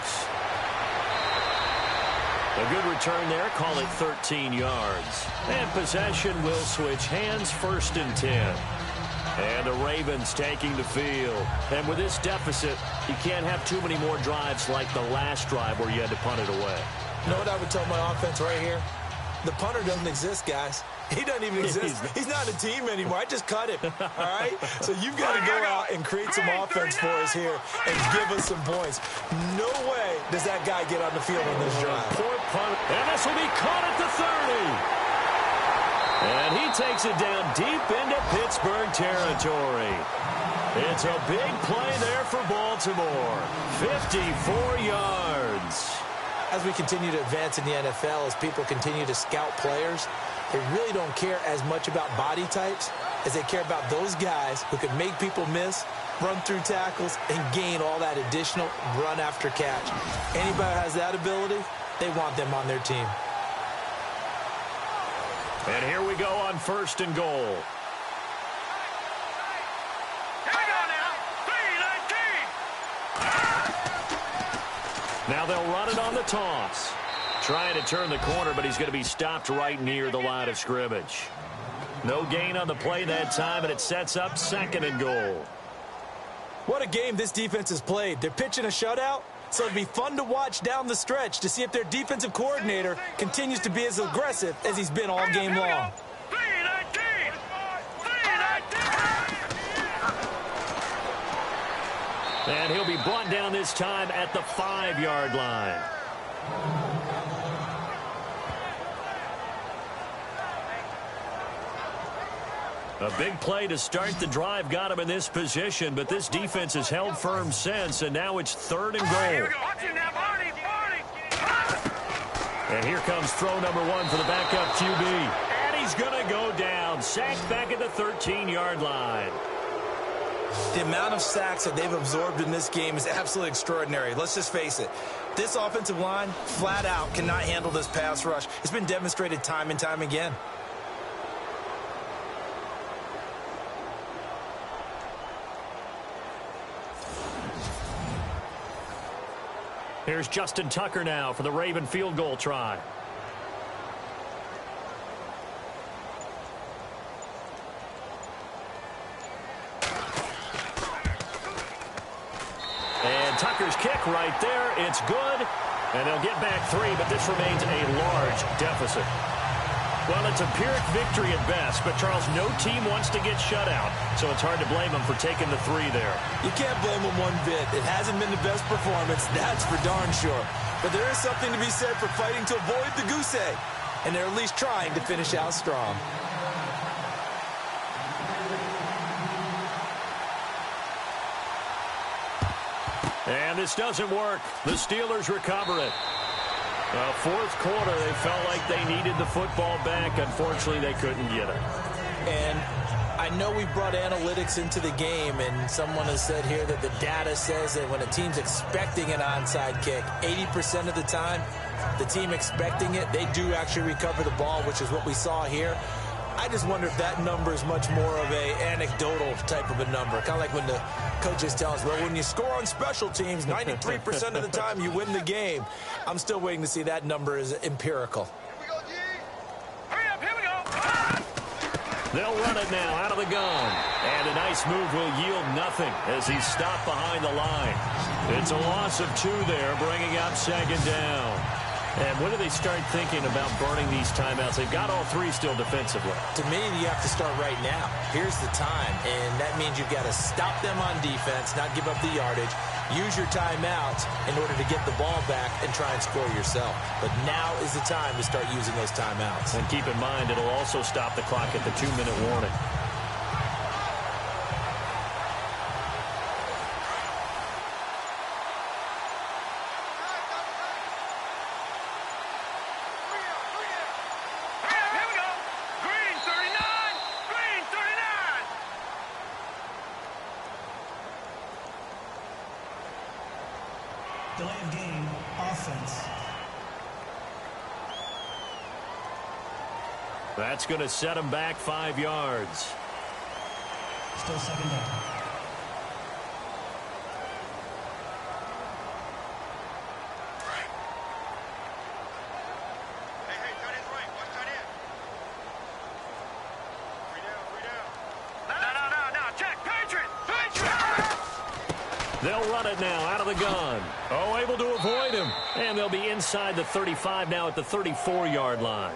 A good return there. Call it 13 yards. And possession will switch hands, 1st and 10. And the Ravens taking the field. And with this deficit, you can't have too many more drives like the last drive where you had to punt it away. You know what I would tell my offense right here? The punter doesn't exist, guys. He doesn't even exist. He's not a team anymore. I just cut him, all right? So you've got to go out and create some offense for us here and give us some points. No way does that guy get on the field on this drive. Poor punt. And this will be caught at the 30. And he takes it down deep into Pittsburgh territory. It's a big play there for Baltimore. 54 yards. As we continue to advance in the NFL, as people continue to scout players, they really don't care as much about body types as they care about those guys who can make people miss, run through tackles, and gain all that additional run after catch. Anybody who has that ability, they want them on their team. And here we go on 1st and goal. Now they'll run it on the toss. Trying to turn the corner, but he's going to be stopped right near the line of scrimmage. No gain on the play that time, and it sets up 2nd and goal. What a game this defense has played. They're pitching a shutout, so it'll be fun to watch down the stretch to see if their defensive coordinator continues to be as aggressive as he's been all game long. And he'll be brought down this time at the 5-yard line. A big play to start the drive got him in this position, but this defense has held firm since, and now it's 3rd and goal. And here comes throw number 1 for the backup QB. And he's going to go down. Sacked back at the 13-yard line. The amount of sacks that they've absorbed in this game is absolutely extraordinary. Let's just face it. This offensive line, flat out, cannot handle this pass rush. It's been demonstrated time and time again. Here's Justin Tucker now for the Raven field goal try. And Tucker's kick right there. It's good. And they'll get back 3, but this remains a large deficit. Well, it's a Pyrrhic victory at best, but, Charles, no team wants to get shut out, so it's hard to blame them for taking the 3 there. You can't blame them one bit. It hasn't been the best performance, that's for darn sure. But there is something to be said for fighting to avoid the goose egg, and they're at least trying to finish out strong. And this doesn't work. The Steelers recover it. 4th quarter, they felt like they needed the football back. Unfortunately, they couldn't get it. And I know we brought analytics into the game, and someone has said here that the data says that when a team's expecting an onside kick, 80% of the time, the team expecting it, they do actually recover the ball, which is what we saw here. I just wonder if that number is much more of a anecdotal type of a number. Kind of like when the coaches tell us, well, when you score on special teams, 93% of the time you win the game. I'm still waiting to see that number is empirical. Here we go, G. Hurry up, here we go. They'll run it now out of the gun. And a nice move will yield nothing as he's stopped behind the line. It's a loss of 2 there, bringing up 2nd down. And when do they start thinking about burning these timeouts? They've got all 3 still defensively. To me, you have to start right now. Here's the time, and that means you've got to stop them on defense, not give up the yardage, use your timeouts in order to get the ball back and try and score yourself. But now is the time to start using those timeouts. And keep in mind, it'll also stop the clock at the 2-minute warning. Delay of game, offense. That's going to set him back 5 yards. Still 2nd down. Hey, tight end's right. Watch tight end. 3 down. No, check. Patriot. They'll run it now out of the gun. Oh, able to avoid him. And they'll be inside the 35 now at the 34-yard line.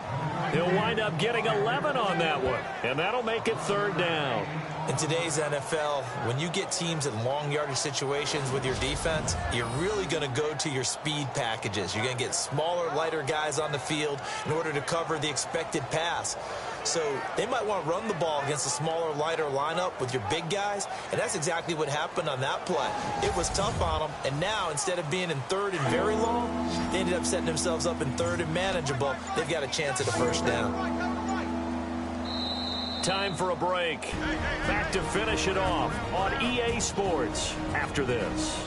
He'll wind up getting 11 on that one. And that'll make it 3rd down. In today's NFL, when you get teams in long yardage situations with your defense, you're really going to go to your speed packages. You're going to get smaller, lighter guys on the field in order to cover the expected pass. So they might want to run the ball against a smaller, lighter lineup with your big guys, and that's exactly what happened on that play. It was tough on them, and now instead of being in third and very long, they ended up setting themselves up in third and manageable. They've got a chance at a first down. Time for a break. Back to finish it off on EA Sports after this.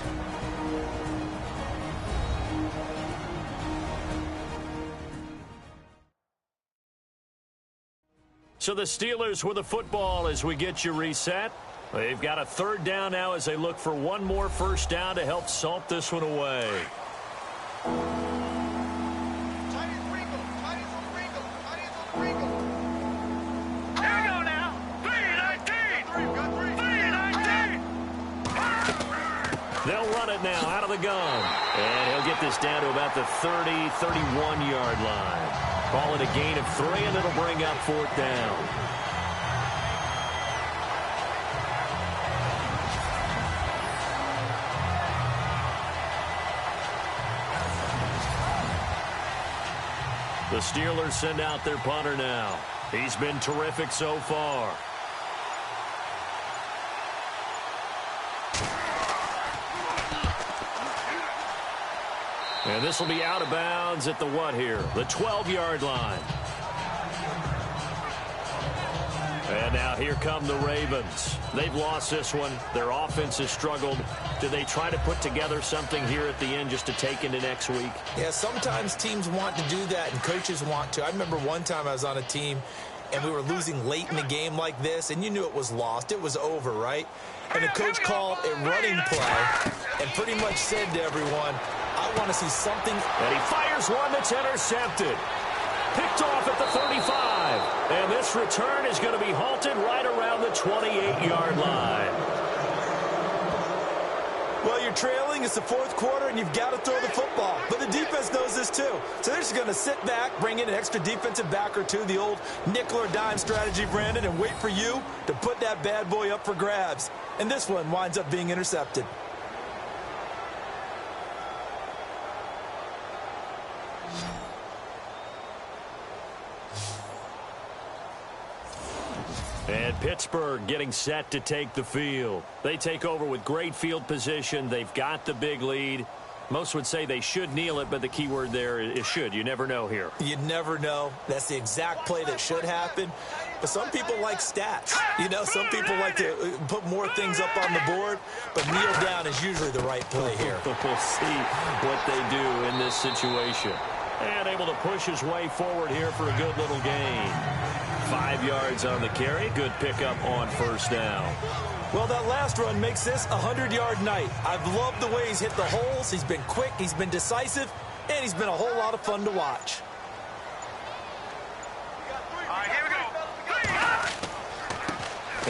So the Steelers with the football as we get you reset. They've got a third down now as they look for one more first down to help salt this one away. They'll run it now out of the gun. And he'll get this down to about the 30, 31-yard line. Call it a gain of 3, and it'll bring up fourth down. The Steelers send out their punter now. He's been terrific so far. And this will be out of bounds at the what here? The 12-yard line. And now here come the Ravens. They've lost this one. Their offense has struggled. Do they try to put together something here at the end just to take into next week? Yeah, sometimes teams want to do that and coaches want to. I remember one time I was on a team and we were losing late in the game like this, and you knew it was lost. It was over, right? And the coach called a running play and pretty much said to everyone, I want to see something. And he fires one that's intercepted. Picked off at the 35. And this return is going to be halted right around the 28-yard line. Well, you're trailing. It's the fourth quarter, and you've got to throw the football. But the defense knows this, too. So they're just going to sit back, bring in an extra defensive back or two, the old nickel or dime strategy, Brandon, and wait for you to put that bad boy up for grabs. And this one winds up being intercepted. And Pittsburgh getting set to take the field. They take over with great field position. They've got the big lead. Most would say they should kneel it, but the key word there is should. You never know here. You never know. That's the exact play that should happen. But some people like stats. You know, some people like to put more things up on the board, but kneel down is usually the right play here. We'll see what they do in this situation. And able to push his way forward here for a good little gain. 5 yards on the carry. Good pickup on first down. Well, that last run makes this a 100-yard night. I've loved the way he's hit the holes. He's been quick, he's been decisive, and he's been a whole lot of fun to watch. All right, here we go.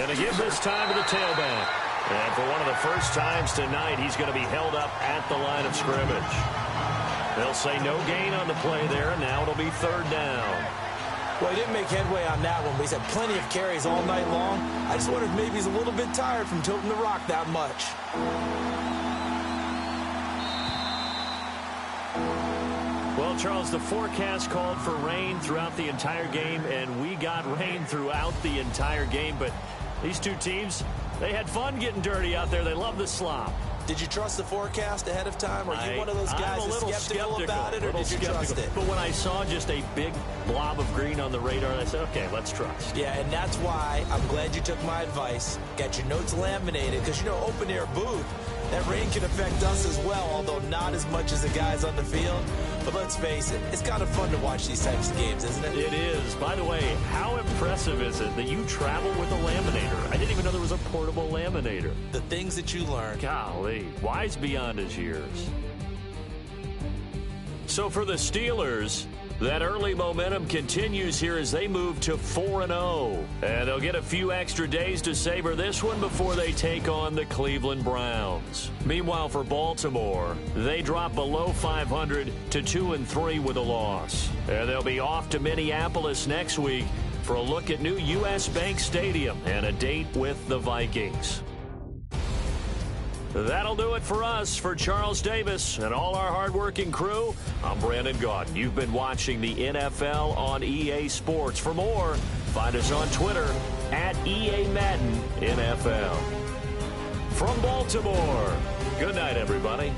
And to give this time to the tailback. And for one of the first times tonight, he's going to be held up at the line of scrimmage. They'll say no gain on the play there, and now it'll be third down. Well, he didn't make headway on that one, but he's had plenty of carries all night long. I just wonder if maybe he's a little bit tired from tilting the rock that much. Well, Charles, the forecast called for rain throughout the entire game, and we got rain throughout the entire game. But these two teams, they had fun getting dirty out there. They love the slop. Did you trust the forecast ahead of time? Or are you one of those guys that's skeptical about it, or did you trust it? But when I saw just a big blob of green on the radar, I said, okay, let's trust. Yeah, and that's why I'm glad you took my advice. Got your notes laminated, because, you know, open-air booth, that rain can affect us as well, although not as much as the guys on the field. But let's face it, it's kind of fun to watch these types of games, isn't it? It is. By the way, how impressive is it that you travel with a laminator? I didn't even know there was a portable laminator. The things that you learn. Golly, wise beyond his years. So for the Steelers, that early momentum continues here as they move to 4-0. And they'll get a few extra days to savor this one before they take on the Cleveland Browns. Meanwhile, for Baltimore, they drop below 500 to 2-3 with a loss. And they'll be off to Minneapolis next week for for a look at new U.S. Bank Stadium and a date with the Vikings. That'll do it for us. For Charles Davis and all our hardworking crew, I'm Brandon Gaudin. You've been watching the NFL on EA Sports. For more, find us on Twitter at EA Madden NFL. From Baltimore, good night, everybody.